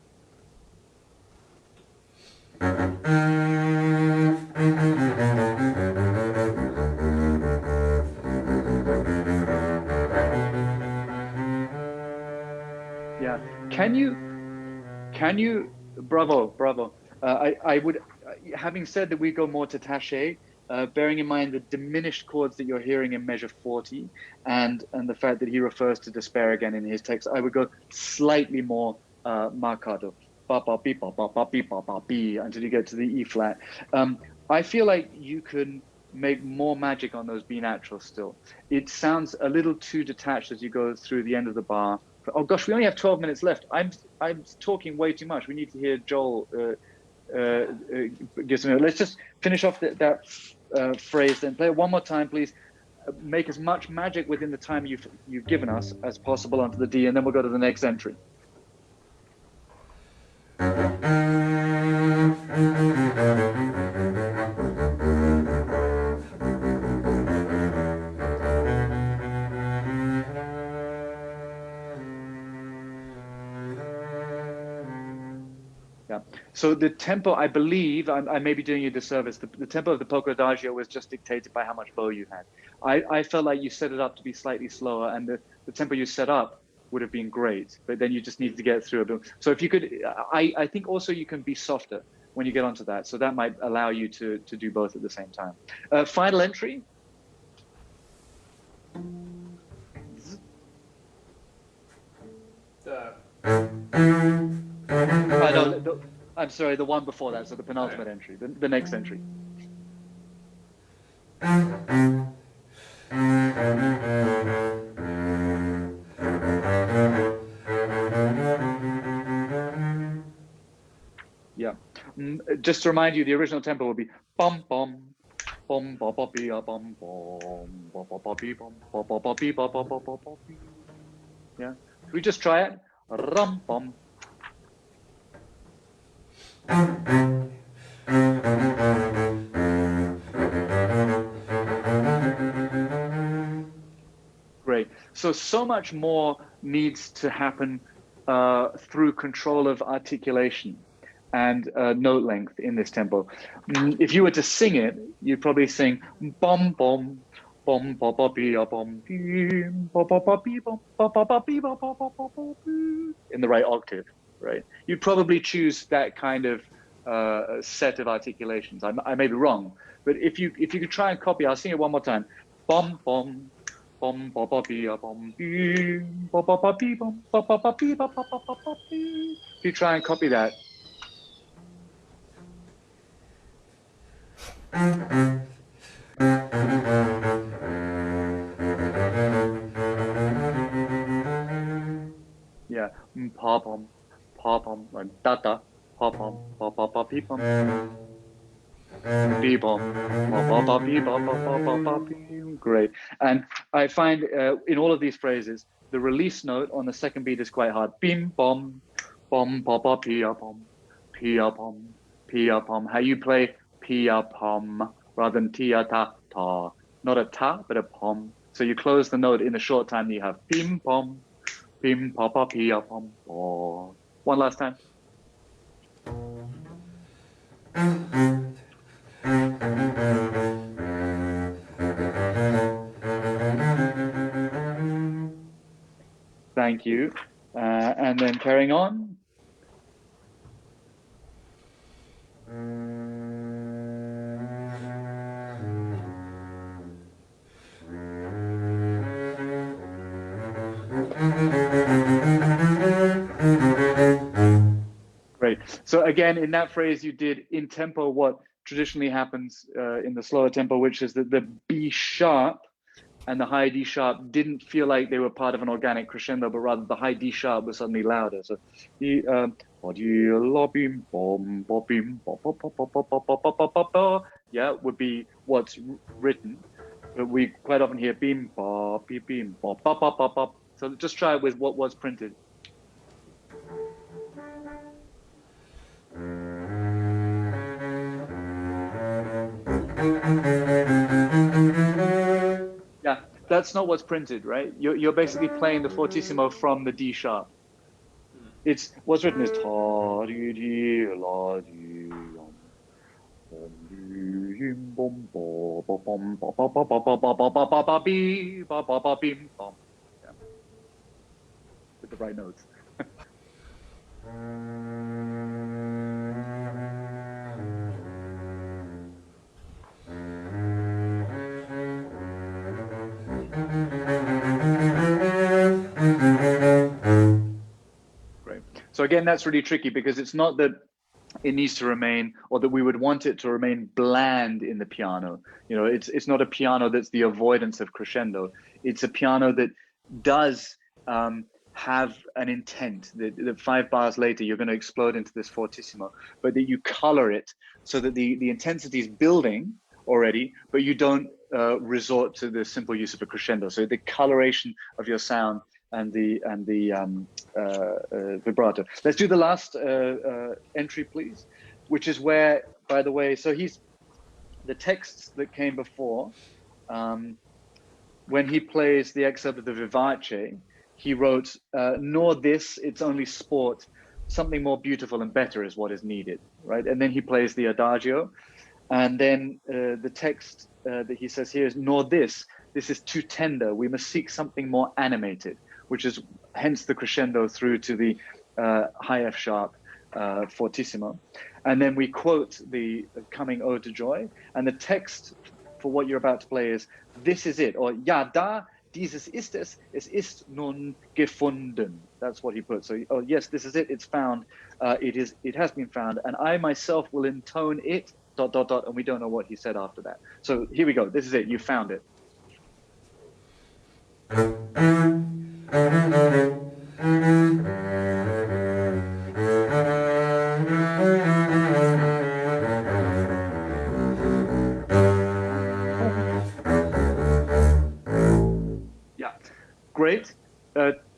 Yeah, can you, bravo. I would, having said that we go more to taché, bearing in mind the diminished chords that you're hearing in measure 40 and the fact that he refers to despair again in his text, I would go slightly more marcato. Ba ba beep ba ba ba beep ba ba bee until you get to the E flat. I feel like you can make more magic on those B naturals still. It sounds a little too detached as you go through the end of the bar. Oh gosh, we only have 12 minutes left. I'm talking way too much. We need to hear Joel give some. Let's just finish off that phrase, then play it one more time, please. Make as much magic within the time you've given us as possible onto the D, and then we'll go to the next entry. Yeah. So the tempo, I believe, I may be doing you a disservice. The tempo of the polka adagio was just dictated by how much bow you had. I felt like you set it up to be slightly slower, and the tempo you set up would have been great, but then you just needed to get through a bit. So if you could, I think also you can be softer when you get onto that. So that might allow you to do both at the same time. Final entry. No, I'm sorry, the one before that, so the penultimate entry, the next entry. Yeah. Just to remind you, the original tempo would be bum bum bum ba ba be bum bum ba ba ba be bum ba ba ba be ba ba ba ba ba. Yeah. Can we just try it? Rum bum. Great. So much more needs to happen through control of articulation and note length in this tempo. If you were to sing it, you'd probably sing bum bum bum ba ba be bum ba ba ba be bum ba ba ba be ba ba ba ba in the right octave, right? You'd probably choose that kind of set of articulations. I may be wrong, but if you could try and copy, I'll sing it one more time. Bum bum bum ba ba be bum ba ba ba be bum ba ba ba be ba ba ba ba ba. If you try and copy that. Yeah, pa pom, da da, pa pom, pa pa pa pi pom, pi pom, pa pa pa pi pa pa pa pa pa pi. Great. And I find in all of these phrases, the release note on the second beat is quite hard. Bim bom, bom pa pa pi pom, pi pom, pi pom. How you play pia pom, rather than tia ta ta. Not a ta, but a pom. So you close the note in a short time. You have pim pom, pim pa pa pia pom pom. One last time. Thank you. And then carrying on. Great. So again, in that phrase, you did in tempo what traditionally happens in the slower tempo, which is that the B sharp and the high D sharp didn't feel like they were part of an organic crescendo, but rather the high D sharp was suddenly louder. So yeah, would be what's written, but we quite often hear beam ba beep beam ba ba ba ba ba. So just try it with what was printed. Yeah, that's not what's printed, right? You're basically playing the fortissimo from the D sharp. It's what's written is ta di di la di bom bim bom ba bom ba ba ba ba ba ba ba ba ba ba bee ba ba ba bim bom. Yeah, with the right notes. Great. So again, that's really tricky because it's not that it needs to remain, or that we would want it to remain bland in the piano. You know, it's not a piano that's the avoidance of crescendo. It's a piano that does have an intent that 5 bars later you're going to explode into this fortissimo, but that you color it so that the intensity is building already, but you don't resort to the simple use of a crescendo. So the coloration of your sound and the vibrato. Let's do the last entry, please, which is where, by the way, so he's the texts that came before. When he plays the excerpt of the Vivace, he wrote, "Nor this, it's only sport. Something more beautiful and better is what is needed," right? And then he plays the Adagio, and then the text that he says here is, "Nor this is too tender. We must seek something more animated," which is hence the crescendo through to the high F sharp fortissimo. And then we quote the coming Ode to Joy, and the text for what you're about to play is, "This is it," or "Ja, da, dieses ist es, es ist nun gefunden." That's what he puts. So, oh yes, this is it, it's found, it has been found, and I myself will intone it, ... and we don't know what he said after that. So here we go, this is it, you found it. Yeah, great.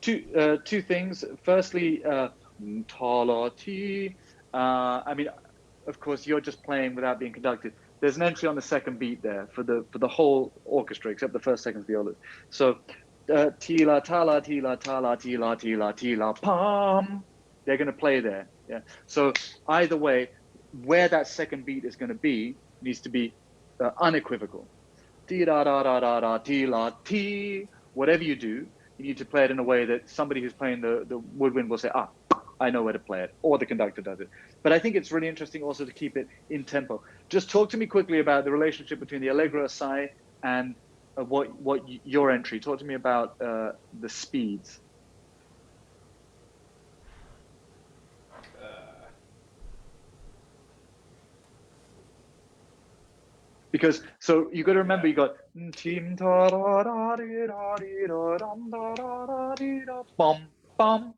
Two things. Firstly, talati. I mean, of course, you're just playing without being conducted. There's an entry on the second beat there for the whole orchestra except the first, second violas. So tila tala tila tala tila tila tila pam. They're going to play there. Yeah. So either way, where that second beat is going to be needs to be unequivocal. Ti da da da da da ti la ti. Whatever you do, you need to play it in a way that somebody who's playing the woodwind will say, "Ah, I know where to play it," or the conductor does it. But I think it's really interesting also to keep it in tempo. Just talk to me quickly about the relationship between the Allegro assai and what your entry. Talk to me about the speeds. Because so you got to remember, you got bum bum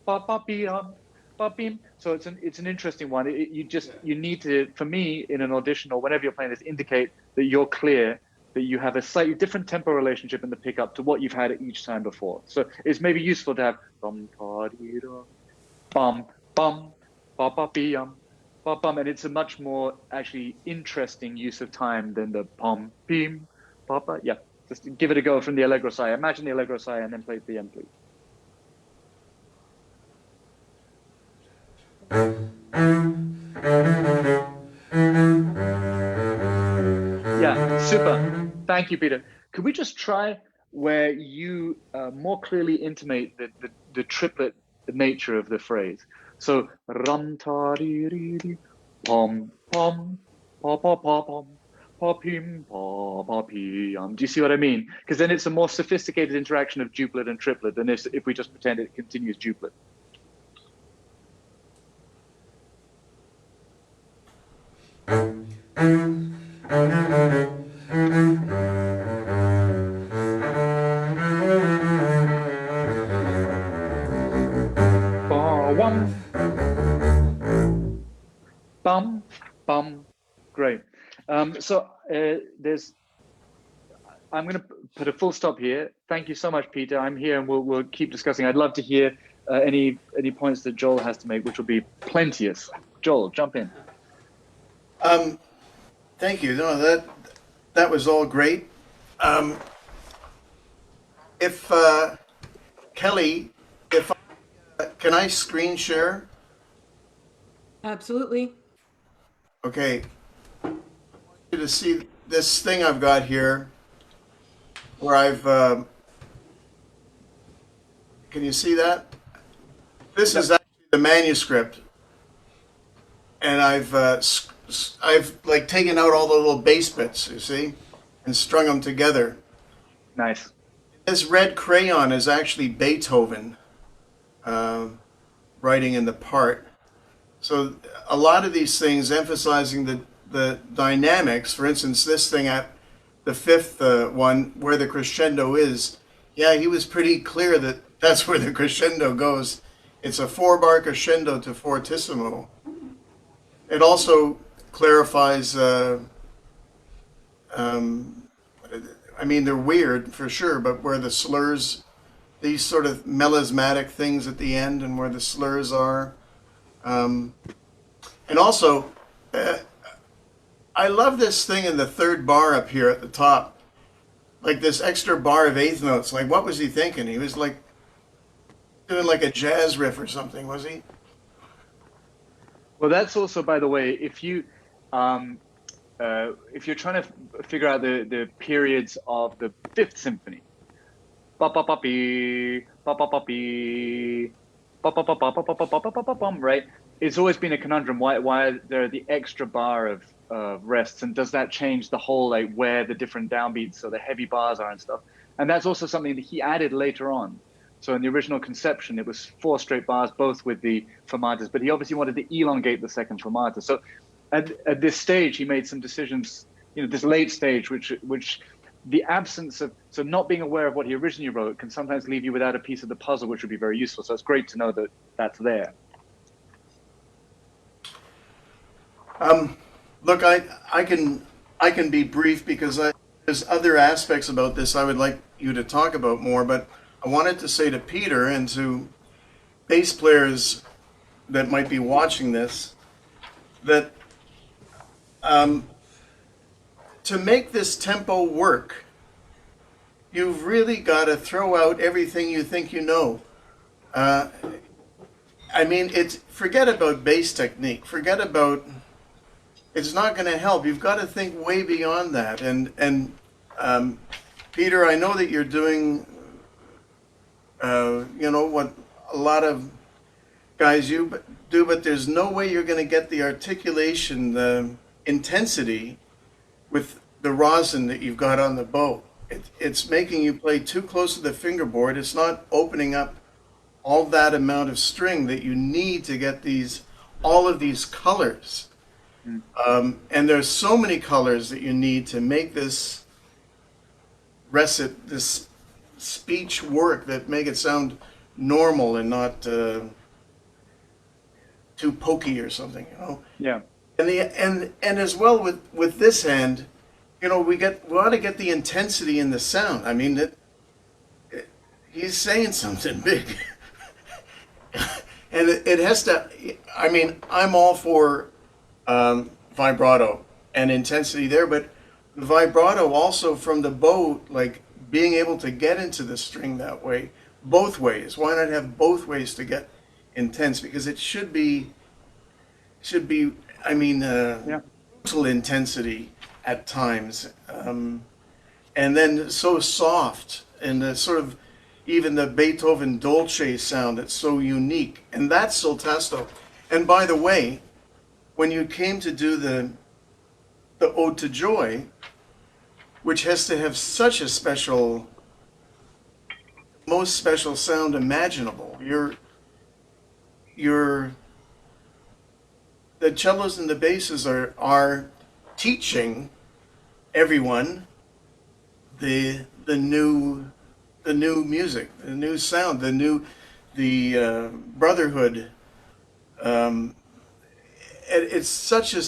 ba ba beam ba beam. So it's an interesting one. You need to, for me, in an audition or whenever you're playing this, indicate that you're clear, that you have a slightly different tempo relationship in the pickup to what you've had at each time before. So it's maybe useful to have bum bum bum ba ba beam Bum, bum, and it's a much more actually interesting use of time than the pom, beam, papa. Yeah, just give it a go from the Allegro side. Imagine the Allegro side and then play it at the end, please. Yeah, super. Thank you, Peter. Could we just try where you more clearly intimate the triplet nature of the phrase? So, ram ta ri ri ri, pom pom, pa pa pa pom, pa pim pa pa pi. Do you see what I mean? Because then it's a more sophisticated interaction of duplet and triplet than if we just pretend it continues duplet. Bum, bum. Great. I'm going to put a full stop here. Thank you so much, Peter. I'm here and we'll keep discussing. I'd love to hear any points that Joel has to make, which will be plenteous. Joel, jump in. Thank you. No, that was all great. If Kelly, can I screen share? Absolutely. Okay. I want you to see this thing I've got here, where I've. Can you see that? This is actually the manuscript, and I've like taken out all the little bass bits, you see, and strung them together. Nice. This red crayon is actually Beethoven writing in the part. So a lot of these things emphasizing the dynamics, for instance, this thing at the fifth one where the crescendo is, yeah, he was pretty clear that that's where the crescendo goes. It's a 4-bar crescendo to fortissimo. It also clarifies, I mean, they're weird for sure, but where the slurs, these sort of melismatic things at the end and where the slurs are. And also, I love this thing in the third bar up here at the top, like this extra bar of eighth notes. Like, what was he thinking? He was like doing like a jazz riff or something, was he? Well, that's also, by the way, if you're trying to figure out the periods of the Fifth Symphony, right? It's always been a conundrum why there are the extra bar of rests, and does that change the whole, like, where the different downbeats or the heavy bars are and stuff? And that's also something that he added later on. So in the original conception, it was 4 straight bars, both with the fermatas, but he obviously wanted to elongate the second fermata. So at this stage, he made some decisions, this late stage, which the absence of, so not being aware of what he originally wrote can sometimes leave you without a piece of the puzzle, which would be very useful. So it's great to know that that's there. Look, I can be brief because there's other aspects about this I would like you to talk about more, but I wanted to say to Peter and to bass players that might be watching this that to make this tempo work, you've really got to throw out everything you think you know. I mean, forget about bass technique. Forget about. It's not going to help. You've got to think way beyond that. And Peter, I know that you're doing, what a lot of guys do, but there's no way you're going to get the articulation, the intensity with the rosin that you've got on the bow. It's making you play too close to the fingerboard. It's not opening up all that amount of string that you need to get all of these colors. And there's so many colors that you need to make this this speech work that make it sound normal and not too pokey or something, Yeah. And as well with this hand, we want to get the intensity in the sound. I mean, he's saying something big, and it has to. I mean, I'm all for vibrato and intensity there, but the vibrato also from the bow, like being able to get into the string that way, both ways. Why not have both ways to get intense? Because it should be, I mean, Yeah. brutal intensity at times, and then so soft and the sort of even the Beethoven dolce sound that's so unique, and that's soltasto. And by the way, when you came to do the Ode to Joy, which has to have such a special, most special sound imaginable, you're the cellos and the basses are teaching everyone the new music, the new sound, the brotherhood. It's such a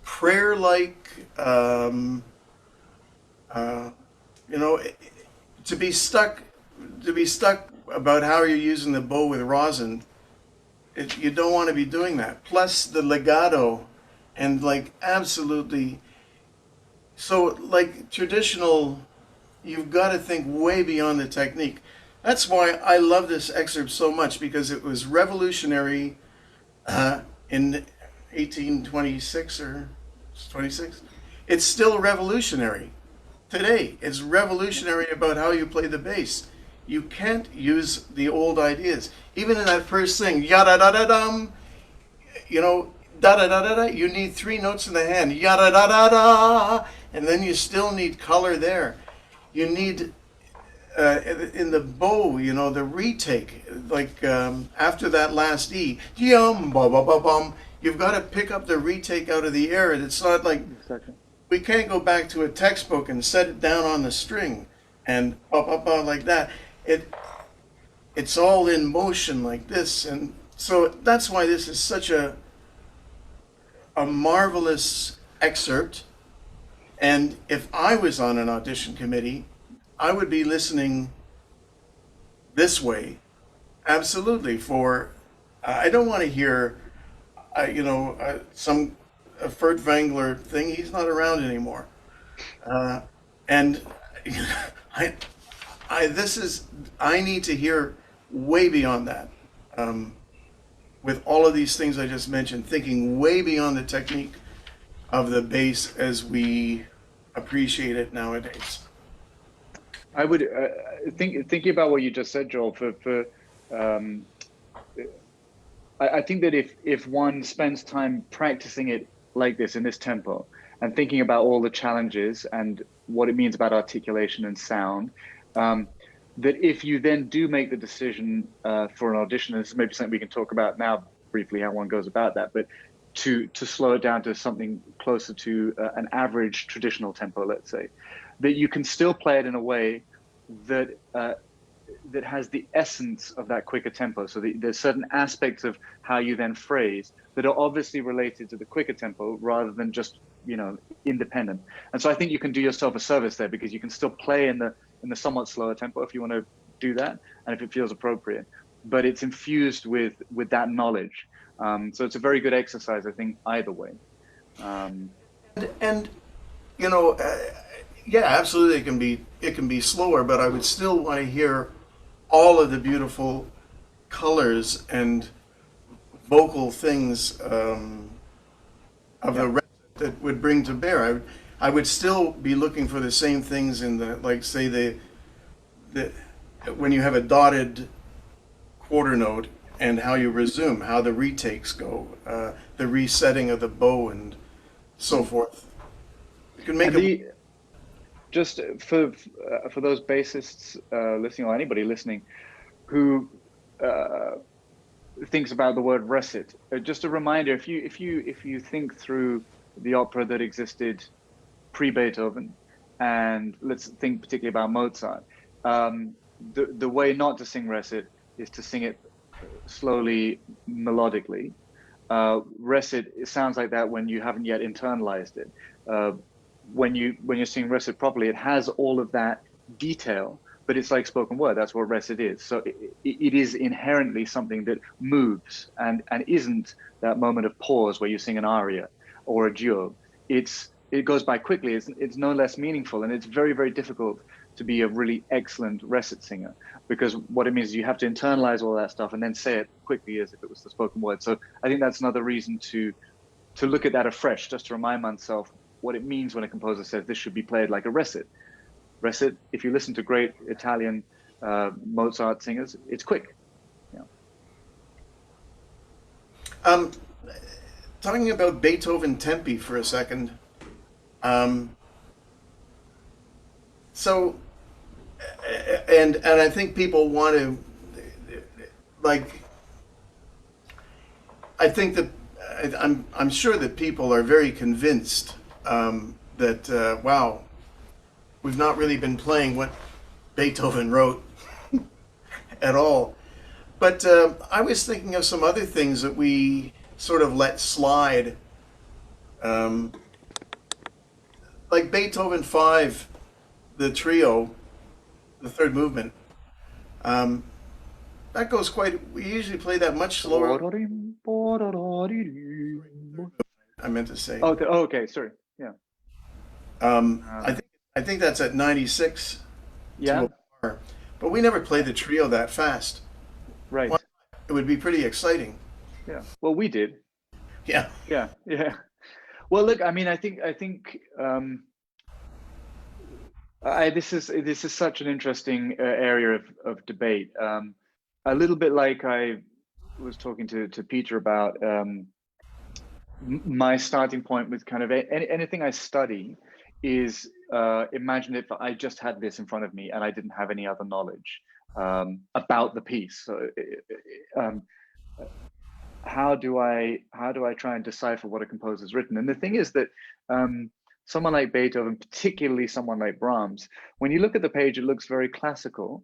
prayer-like, you know, to be stuck about how you're using the bow with rosin. You don't want to be doing that. Plus the legato, and like absolutely. So like traditional, you've got to think way beyond the technique. That's why I love this excerpt so much, because it was revolutionary in 1826 or 26. It's still revolutionary today. It's revolutionary about how you play the bass. You can't use the old ideas. Even in that first thing, yada da da dum, you know, da da da da da. You need three notes in the hand, yada da da da, and then you still need color there. You need in the bow, you know, the retake, like after that last E, yum ba ba ba bum. You've got to pick up the retake out of the air, and it's not like Exactly. we can't go back to a textbook and set it down on the string and ba ba ba like that. It's all in motion like this, and so that's why this is such a marvelous excerpt. And if I was on an audition committee, I would be listening this way, absolutely. For I don't want to hear, some Furt Wangler thing. He's not around anymore, and I need to hear way beyond that. With all of these things I just mentioned, thinking way beyond the technique of the bass as we appreciate it nowadays. I would thinking about what you just said, Joel. I think that if one spends time practicing it like this in this tempo and thinking about all the challenges and what it means about articulation and sound, that if you then do make the decision for an audition, and this is maybe something we can talk about now briefly, how one goes about that, but to slow it down to something closer to an average traditional tempo, let's say, that you can still play it in a way that that has the essence of that quicker tempo. So there's certain aspects of how you then phrase that are obviously related to the quicker tempo rather than just, independent. And so I think you can do yourself a service there, because you can still play in the somewhat slower tempo if you want to do that, and if it feels appropriate, but it's infused with that knowledge. So it's a very good exercise, I think, either way. And yeah, absolutely, it can be slower, but I would still want to hear all of the beautiful colors and vocal things of the rest that would bring to bear. I would still be looking for the same things in the, like, say, the when you have a dotted quarter note, and how you resume, how the retakes go, the resetting of the bow, and so forth. You can make just for those bassists listening, or anybody listening who thinks about the word recit, just a reminder: if you think through the opera that existed pre-Beethoven, and let's think particularly about Mozart, the way not to sing recit is to sing it slowly, melodically. Recit, it sounds like that when you haven't yet internalized it. When you're singing recit properly, it has all of that detail, but it's like spoken word. That's what recit is. So it is inherently something that moves and isn't that moment of pause where you sing an aria or a duo. It goes by quickly. It's no less meaningful, and it's very, very difficult to be a really excellent recit singer, because what it means is you have to internalize all that stuff and then say it quickly as if it was the spoken word. So I think that's another reason to look at that afresh, just to remind oneself what it means when a composer says this should be played like a recit. Recit, if you listen to great Italian Mozart singers, it's quick. Yeah. Talking about Beethoven tempi for a second. So, and I think people want to, like, I think that I'm sure that people are very convinced that wow, we've not really been playing what Beethoven wrote at all. But I was thinking of some other things that we sort of let slide, like Beethoven 5, the trio, the third movement. That goes quite. We usually play that much slower. I meant to say. Oh, okay. Sorry. Yeah. I think that's at 96 Yeah. to a bar, but we never play the trio that fast. Right. Well, it would be pretty exciting. Yeah. Well, we did. Yeah. Yeah. Yeah. Well, look. I mean, I think. This is such an interesting area of debate. A little bit like I was talking to Peter about. My starting point with kind of anything I study is imagine if I just had this in front of me and I didn't have any other knowledge about the piece. So how do I try and decipher what a composer's written? And the thing is that someone like Beethoven, particularly someone like Brahms, when you look at the page, it looks very classical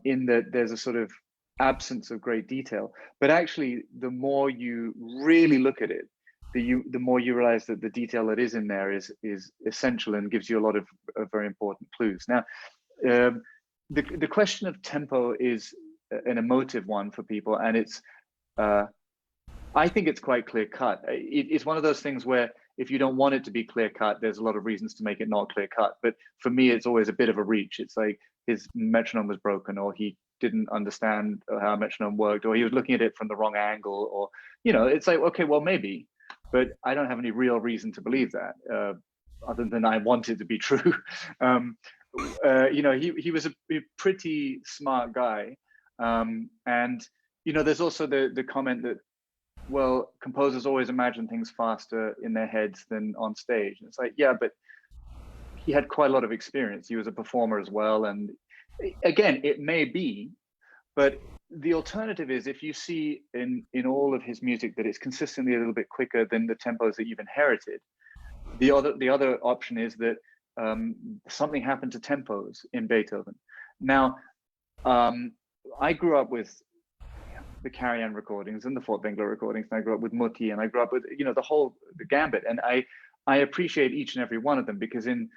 in that there's a sort of absence of great detail. But actually, the more you really look at it, the more you realize that the detail that is in there is essential and gives you a lot of very important clues. Now, the question of tempo is an emotive one for people, and it's I think it's quite clear cut. It's one of those things where if you don't want it to be clear cut, there's a lot of reasons to make it not clear cut. But for me, it's always a bit of a reach. It's like his metronome was broken, or he didn't understand how a metronome worked, or he was looking at it from the wrong angle, or it's like, okay, well, maybe. But I don't have any real reason to believe that, other than I want it to be true. He was a pretty smart guy, and there's also the comment that, well, composers always imagine things faster in their heads than on stage. And it's like, yeah, but he had quite a lot of experience. He was a performer as well, and again, it may be, but the alternative is if you see in all of his music that it's consistently a little bit quicker than the tempos that you've inherited. The other option is that something happened to tempos in Beethoven. Now, I grew up with the Karajan recordings and the Furtwängler recordings, and I grew up with Mutti, and I grew up with the gambit, and I appreciate each and every one of them, because in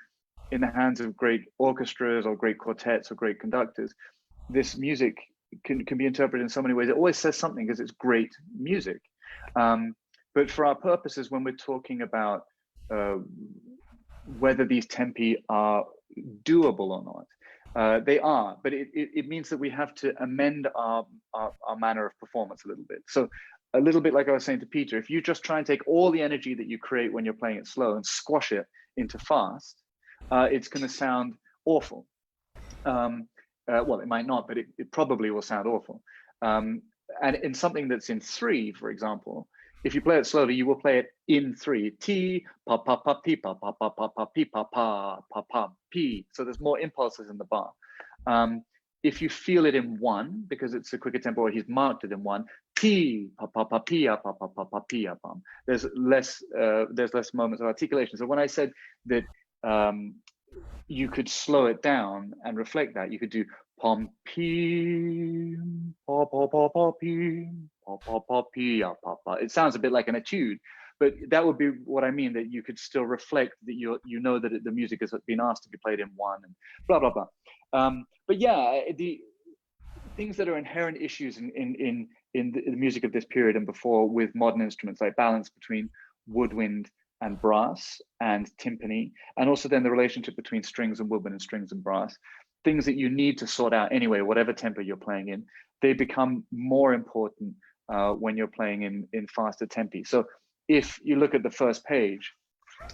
the hands of great orchestras or great quartets or great conductors, this music can be interpreted in so many ways. It always says something because it's great music. But for our purposes, when we're talking about whether these tempi are doable or not, they are, but it means that we have to amend our manner of performance a little bit. So a little bit like I was saying to Peter, if you just try and take all the energy that you create when you're playing it slow and squash it into fast, it's going to sound awful. Well, it might not, but it probably will sound awful. And in something that's in 3, for example, if you play it slowly, you will play it in 3. T, pa, pa, pa, pi, pa, pa, pa, pa, pa, pi, pa, pa, pa, pa, pi. So there's more impulses in the bar. If you feel it in 1, because it's a quicker tempo, or he's marked it in 1, P, pa, pa, pa, pia, pa, pa, pa, pa, pia, pam. There's less moments of articulation. So when I said that you could slow it down and reflect that, you could do pom pim pa pa pa pa pim pa pa pa pia pa pa. It sounds a bit like an etude, but that would be what I mean, that you could still reflect that you know that the music has been asked to be played in one, and blah blah blah. But yeah, the things that are inherent issues in the music of this period and before with modern instruments, like balance between woodwind and brass and timpani, and also then the relationship between strings and woodwind and strings and brass, things that you need to sort out anyway, whatever tempo you're playing in, they become more important when you're playing in faster tempi. So if you look at the first page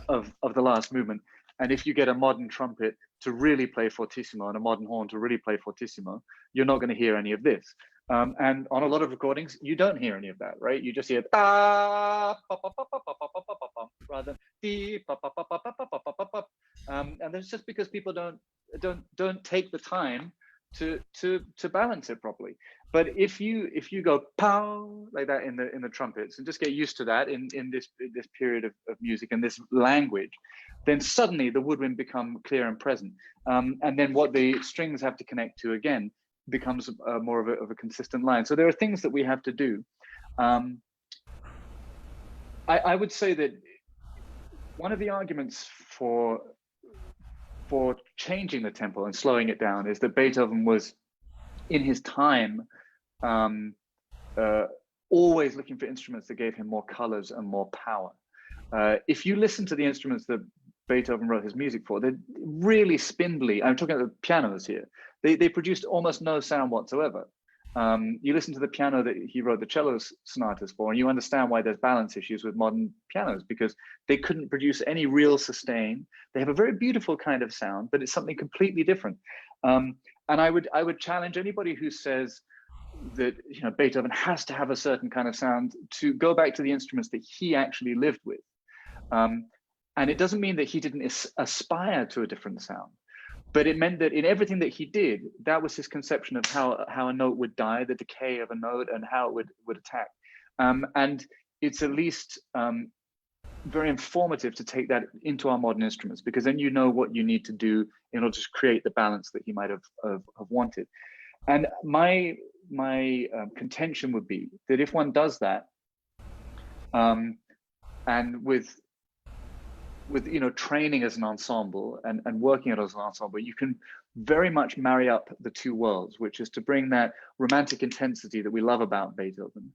of the last movement, and if you get a modern trumpet to really play fortissimo and a modern horn to really play fortissimo, you're not going to hear any of this. And on a lot of recordings, you don't hear any of that, right? You just hear da, pa, pa, pa, pa, pa, pa, pa, pa, pa, rather than dee, pa, pa, pa, pa, pa, pa, pa, pa, pa, pa. And that's just because people don't take the time to balance it properly. But if you go pow like that in the trumpets, and just get used to that in this period of music and this language, then suddenly the woodwind become clear and present. And then what the strings have to connect to again becomes more of a consistent line. So there are things that we have to do. I would say that one of the arguments for changing the tempo and slowing it down is that Beethoven was, in his time, always looking for instruments that gave him more colors and more power. If you listen to the instruments that Beethoven wrote his music for, they're really spindly. I'm talking about the pianos here. They produced almost no sound whatsoever. You listen to the piano that he wrote the cello sonatas for, and you understand why there's balance issues with modern pianos, because they couldn't produce any real sustain. They have a very beautiful kind of sound, but it's something completely different. And I would challenge anybody who says that Beethoven has to have a certain kind of sound to go back to the instruments that he actually lived with. And it doesn't mean that he didn't aspire to a different sound, but it meant that in everything that he did, that was his conception of how a note would die, the decay of a note, and how it would attack. And it's at least very informative to take that into our modern instruments, because then you know what you need to do in order to create the balance that he might have wanted. And my contention would be that if one does that, and with training as an ensemble and working it as an ensemble, you can very much marry up the two worlds, which is to bring that romantic intensity that we love about Beethoven,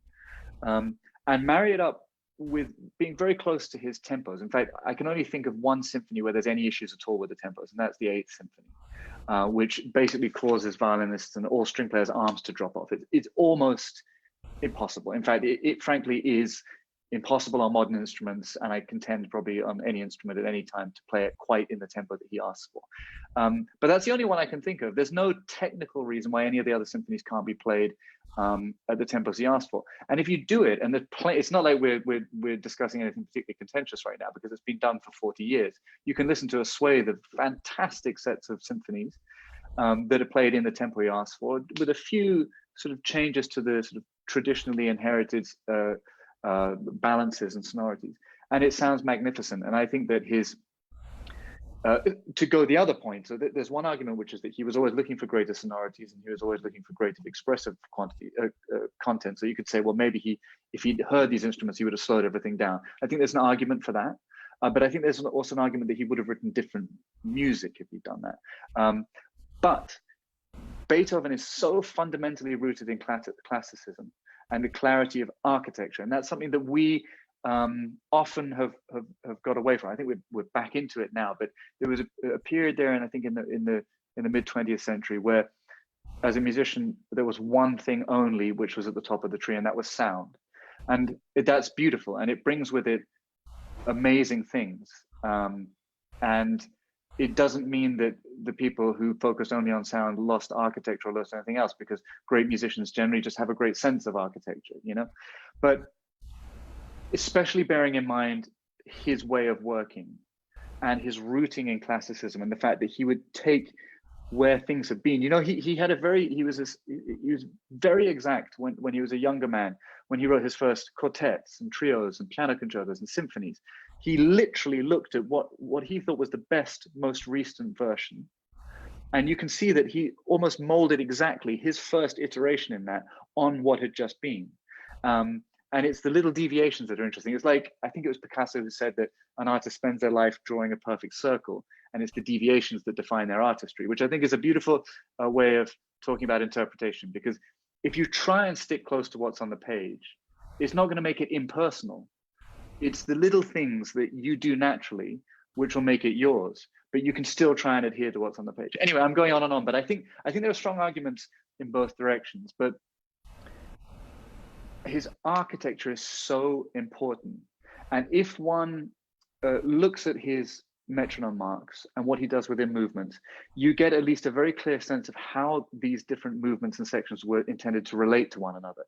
and marry it up with being very close to his tempos. In fact, I can only think of one symphony where there's any issues at all with the tempos, and that's the Eighth Symphony, which basically causes violinists and all string players' arms to drop off. It's almost impossible. In fact, it frankly is impossible on modern instruments, and I contend probably on any instrument at any time, to play it quite in the tempo that he asks for. But that's the only one I can think of. There's no technical reason why any of the other symphonies can't be played at the tempos he asked for. And if you do it, and it's not like we're discussing anything particularly contentious right now, because it's been done for 40 years. You can listen to a swathe of fantastic sets of symphonies that are played in the tempo he asked for, with a few sort of changes to the sort of traditionally inherited balances and sonorities, and it sounds magnificent. And I think that his to go the other point, so there's one argument, which is that he was always looking for greater sonorities, and he was always looking for greater expressive content. So you could say, well, maybe if he'd heard these instruments, he would have slowed everything down. I think there's an argument for that, but I think there's also an argument that he would have written different music if he'd done that. But Beethoven is so fundamentally rooted in classicism and the clarity of architecture, and that's something that we often have got away from. I think we're back into it now, but there was a period there, and I think in the mid 20th century, where as a musician there was one thing only which was at the top of the tree, and that was sound. And that's beautiful, and it brings with it amazing things. And it doesn't mean that the people who focused only on sound lost architecture or lost anything else, because great musicians generally just have a great sense of architecture, But especially bearing in mind his way of working and his rooting in classicism, and the fact that he would take where things have been. He was very exact when he was a younger man, when he wrote his first quartets and trios and piano concertos and symphonies. He literally looked at what he thought was the best, most recent version. And you can see that he almost molded exactly his first iteration in that on what had just been. And it's the little deviations that are interesting. It's like, I think it was Picasso who said that an artist spends their life drawing a perfect circle, and it's the deviations that define their artistry, which I think is a beautiful way of talking about interpretation. Because if you try and stick close to what's on the page, it's not going to make it impersonal. It's the little things that you do naturally which will make it yours, but you can still try and adhere to what's on the page. Anyway, I'm going on and on, but I think there are strong arguments in both directions. But his architecture is so important, and if one looks at his metronome marks and what he does within movements, you get at least a very clear sense of how these different movements and sections were intended to relate to one another.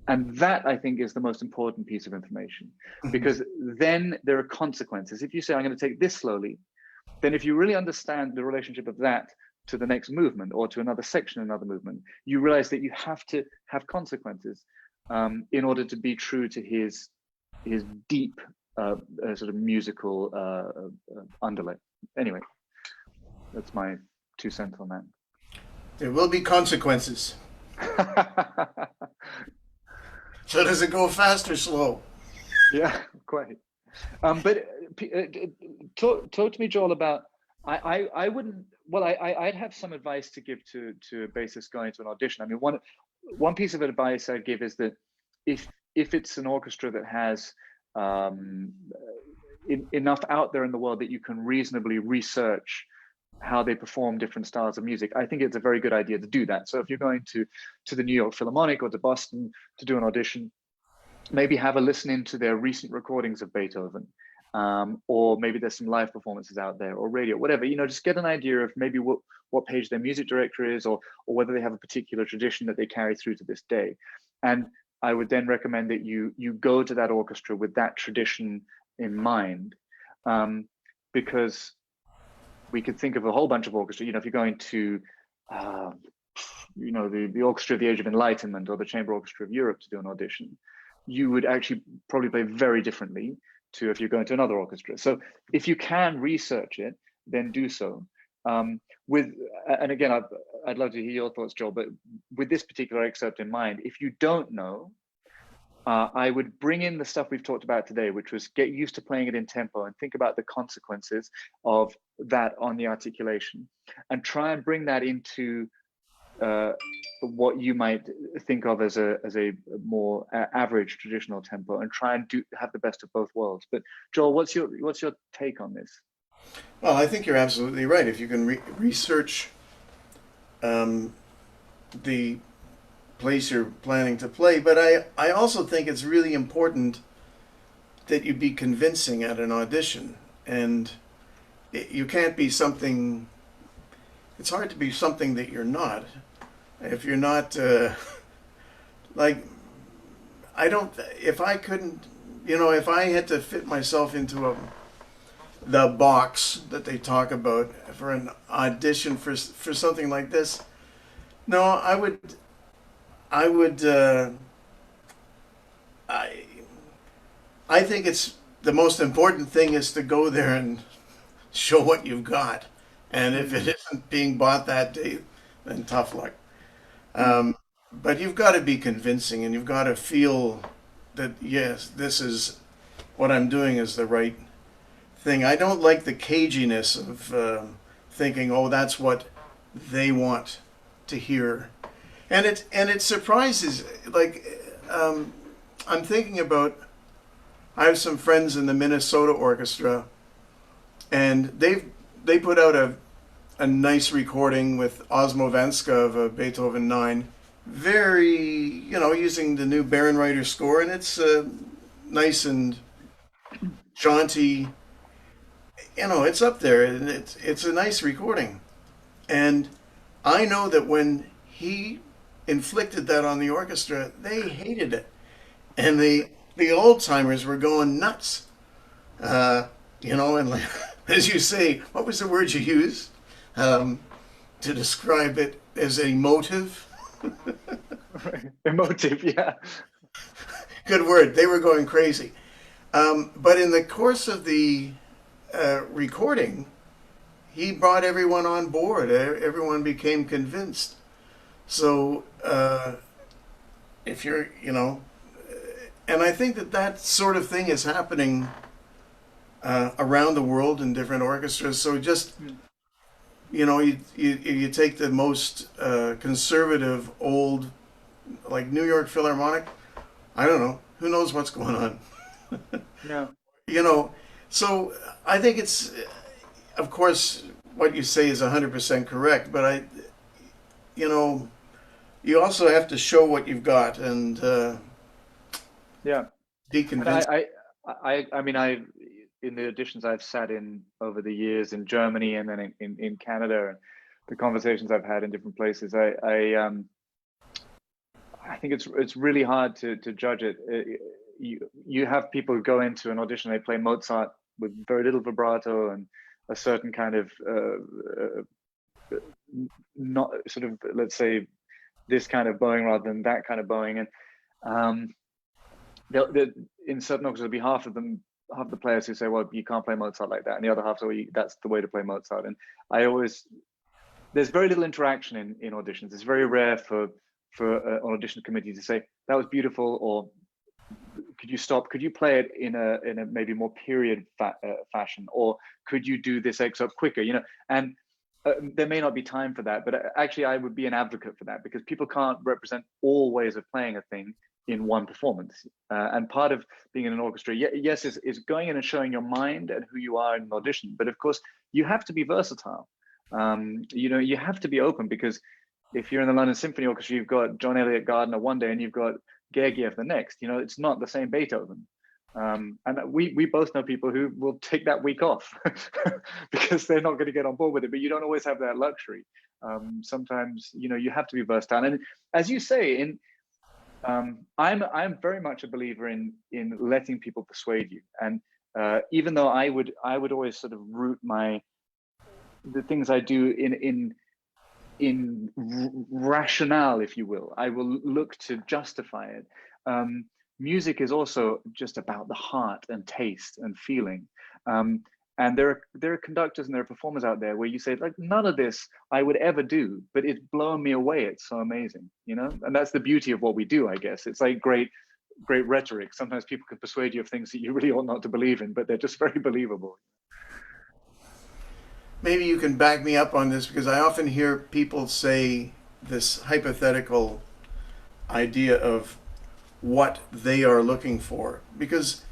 And that, I think, is the most important piece of information, because then there are consequences. If you say, I'm going to take this slowly, then if you really understand the relationship of that to the next movement or to another section, another movement, you realize that you have to have consequences in order to be true to his deep sort of musical underlay. Anyway, that's my 2 cents on that. There will be consequences. So does it go fast or slow? Yeah, quite. But talk to me, Joel, about I wouldn't. Well, I'd have some advice to give to a bassist going to an audition. I mean, one piece of advice I'd give is that if it's an orchestra that has enough out there in the world that you can reasonably research how they perform different styles of music, I think it's a very good idea to do that. So if you're going to the New York Philharmonic or to Boston to do an audition, maybe have a listen into their recent recordings of Beethoven, or maybe there's some live performances out there or radio, whatever, just get an idea of maybe what page their music director is, or whether they have a particular tradition that they carry through to this day. And I would then recommend that you go to that orchestra with that tradition in mind, because we could think of a whole bunch of orchestra. If you're going to, the Orchestra of the Age of Enlightenment or the Chamber Orchestra of Europe to do an audition, you would actually probably play very differently to if you're going to another orchestra. So if you can research it, then do so. And again, I'd love to hear your thoughts, Joel, but with this particular excerpt in mind, if you don't know, I would bring in the stuff we've talked about today, which was get used to playing it in tempo and think about the consequences of that on the articulation, and try and bring that into what you might think of as a more average traditional tempo, and try and have the best of both worlds. But Joel, what's your take on this? Well, I think you're absolutely right. If you can research the place you're planning to play, but I also think it's really important that you be convincing at an audition, and you can't be something. It's hard to be something that you're not. If you're not like, if I couldn't, if I had to fit myself into the box that they talk about for an audition for something like this, no, I think it's the most important thing is to go there and show what you've got, and if it isn't being bought that day, then tough luck. But you've got to be convincing, and you've got to feel that, yes, this is what I'm doing is the right thing. I don't like the caginess of thinking, oh, that's what they want to hear. And it surprises, like, I'm thinking about, I have some friends in the Minnesota Orchestra, and they put out a nice recording with Osmovenska of a Beethoven 9, very, using the new Barenreiter score, and it's nice and jaunty. It's up there, and it's a nice recording. And I know that when he inflicted that on the orchestra, they hated it, and the old timers were going nuts. And like, as you say, what was the word you used to describe it? As emotive. Emotive, yeah. Good word. They were going crazy. But in the course of the recording, he brought everyone on board. Everyone became convinced. So if you're, And I think that that sort of thing is happening around the world in different orchestras. So just, you know, you take the most conservative old, like New York Philharmonic, I don't know, who knows what's going on. Yeah. You know, so I think it's, of course, what you say is 100% correct, but you know, you also have to show what you've got and Yeah. be And convinced. I mean, in the auditions I've sat in over the years in Germany and then in Canada, and the conversations I've had in different places, I think it's really hard to judge it. You have people who go into an audition, they play Mozart with very little vibrato and a certain kind of not sort of, let's say, this kind of bowing rather than that kind of bowing, and they'll in certain orchestras, there'll be half of the players who say, well, you can't play Mozart like that, and the other half say, well, that's the way to play Mozart. And there's very little interaction in auditions. It's very rare for an audition committee to say that was beautiful, or could you stop? Could you play it in a maybe more period fashion, or could you do this excerpt quicker? You know, and there may not be time for that, but actually I would be an advocate for that, because people can't represent all ways of playing a thing in one performance. And part of being in an orchestra, yes, is going in and showing your mind and who you are in an audition. But of course, you have to be versatile. You know, you have to be open, because if you're in the London Symphony Orchestra, you've got John Eliot Gardiner one day and you've got Gergiev the next. You know, it's not the same Beethoven. And we both know people who will take that week off because they're not going to get on board with it. But you don't always have that luxury. Sometimes, you know, you have to be versatile. And as you say, I'm very much a believer in letting people persuade you. And even though I would always sort of root the things I do in rationale, if you will. I will look to justify it. Music is also just about the heart and taste and feeling. And there are conductors and there are performers out there where you say, like, none of this I would ever do, but it's blown me away. It's so amazing, you know? And that's the beauty of what we do, I guess. It's like great rhetoric. Sometimes people can persuade you of things that you really ought not to believe in, but they're just very believable. Maybe you can back me up on this, because I often hear people say this hypothetical idea of what they are looking for. Because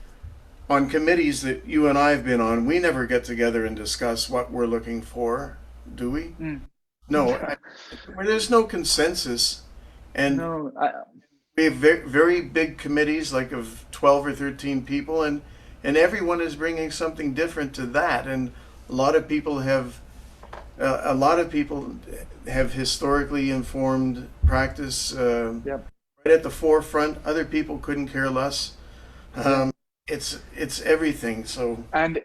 on committees that you and I have been on, we never get together and discuss what we're looking for, do we? No, where there's no consensus. And No, we have very, very big committees, like of 12 or 13 people, and everyone is bringing something different to that. And a lot of people have historically informed practice yep. right at the forefront. Other people couldn't care less. It's everything. So and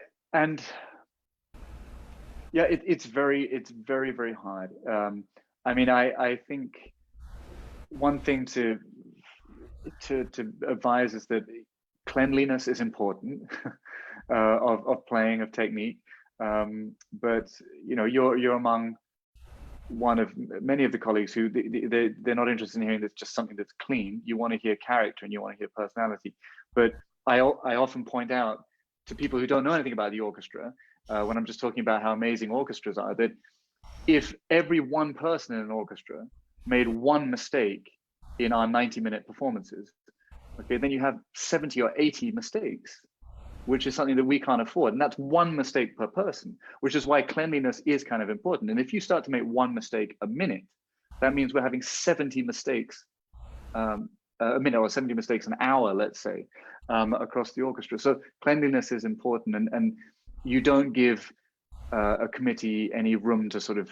yeah, it's very very hard. I mean, I think one thing to advise is that cleanliness is important of playing, of technique. But you know, you're among one of many of the colleagues who they're not interested in hearing that's just something that's clean. You want to hear character and you want to hear personality. But I often point out to people who don't know anything about the orchestra, when I'm just talking about how amazing orchestras are, that if every one person in an orchestra made one mistake in our 90-minute performances, okay, then you have 70 or 80 mistakes, which is something that we can't afford. And that's one mistake per person, which is why cleanliness is kind of important. And if you start to make one mistake a minute, that means we're having 70 mistakes a minute, or 70 mistakes an hour, let's say, across the orchestra. So cleanliness is important, and you don't give a committee any room to sort of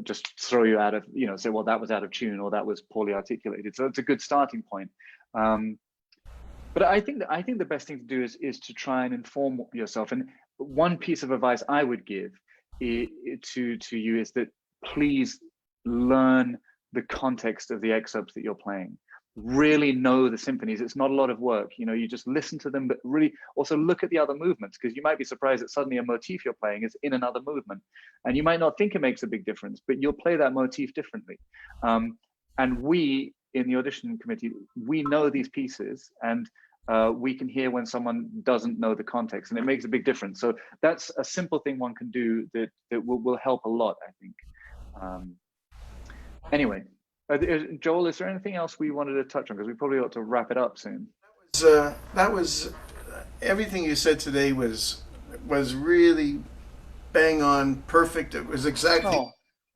just throw you out of, you know, say, well, that was out of tune or that was poorly articulated. So it's a good starting point. But I think the best thing to do is to try and inform yourself. And one piece of advice I would give to you is that please learn the context of the excerpts that you're playing. Really know the symphonies. It's not a lot of work. You know, you just listen to them, but really also look at the other movements, because you might be surprised that suddenly a motif you're playing is in another movement. And you might not think it makes a big difference, but you'll play that motif differently. And we, in the audition committee, we know these pieces, and we can hear when someone doesn't know the context, and it makes a big difference. So that's a simple thing one can do that will help a lot, I think. Anyway, Joel, is there anything else we wanted to touch on? Because we probably ought to wrap it up soon. That was everything you said today was really bang on, perfect. It was exactly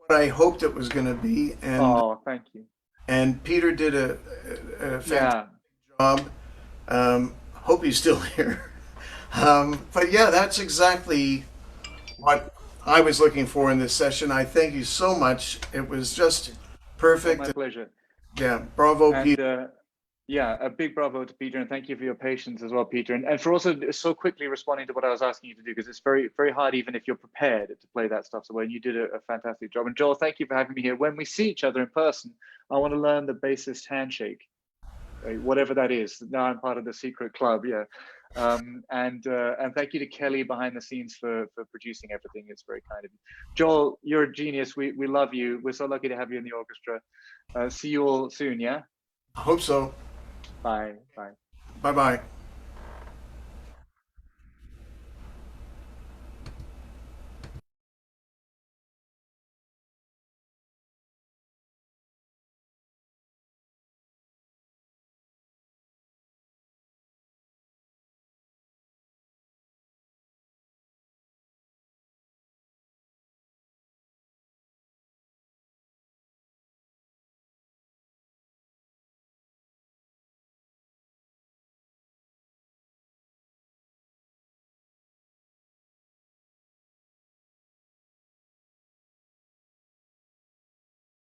what I hoped it was going to be. And thank you. And Peter did a fantastic job. Hope he's still here. But yeah, that's exactly what I was looking for in this session. I thank you so much. It was just perfect. My pleasure. Yeah, bravo, and, Peter. Yeah, a big bravo to Peter, and thank you for your patience as well, Peter, and for also so quickly responding to what I was asking you to do, because it's very, very hard even if you're prepared to play that stuff so well, and you did a fantastic job. And Joel, thank you for having me here. When we see each other in person, I want to learn the bassist handshake, whatever that is. Now I'm part of the secret club, yeah. And thank you to Kelly behind the scenes for producing everything. It's very kind of you. Joel, you're a genius. We love you. We're so lucky to have you in the orchestra. See you all soon, yeah? I hope so. Bye. Bye. Bye-bye.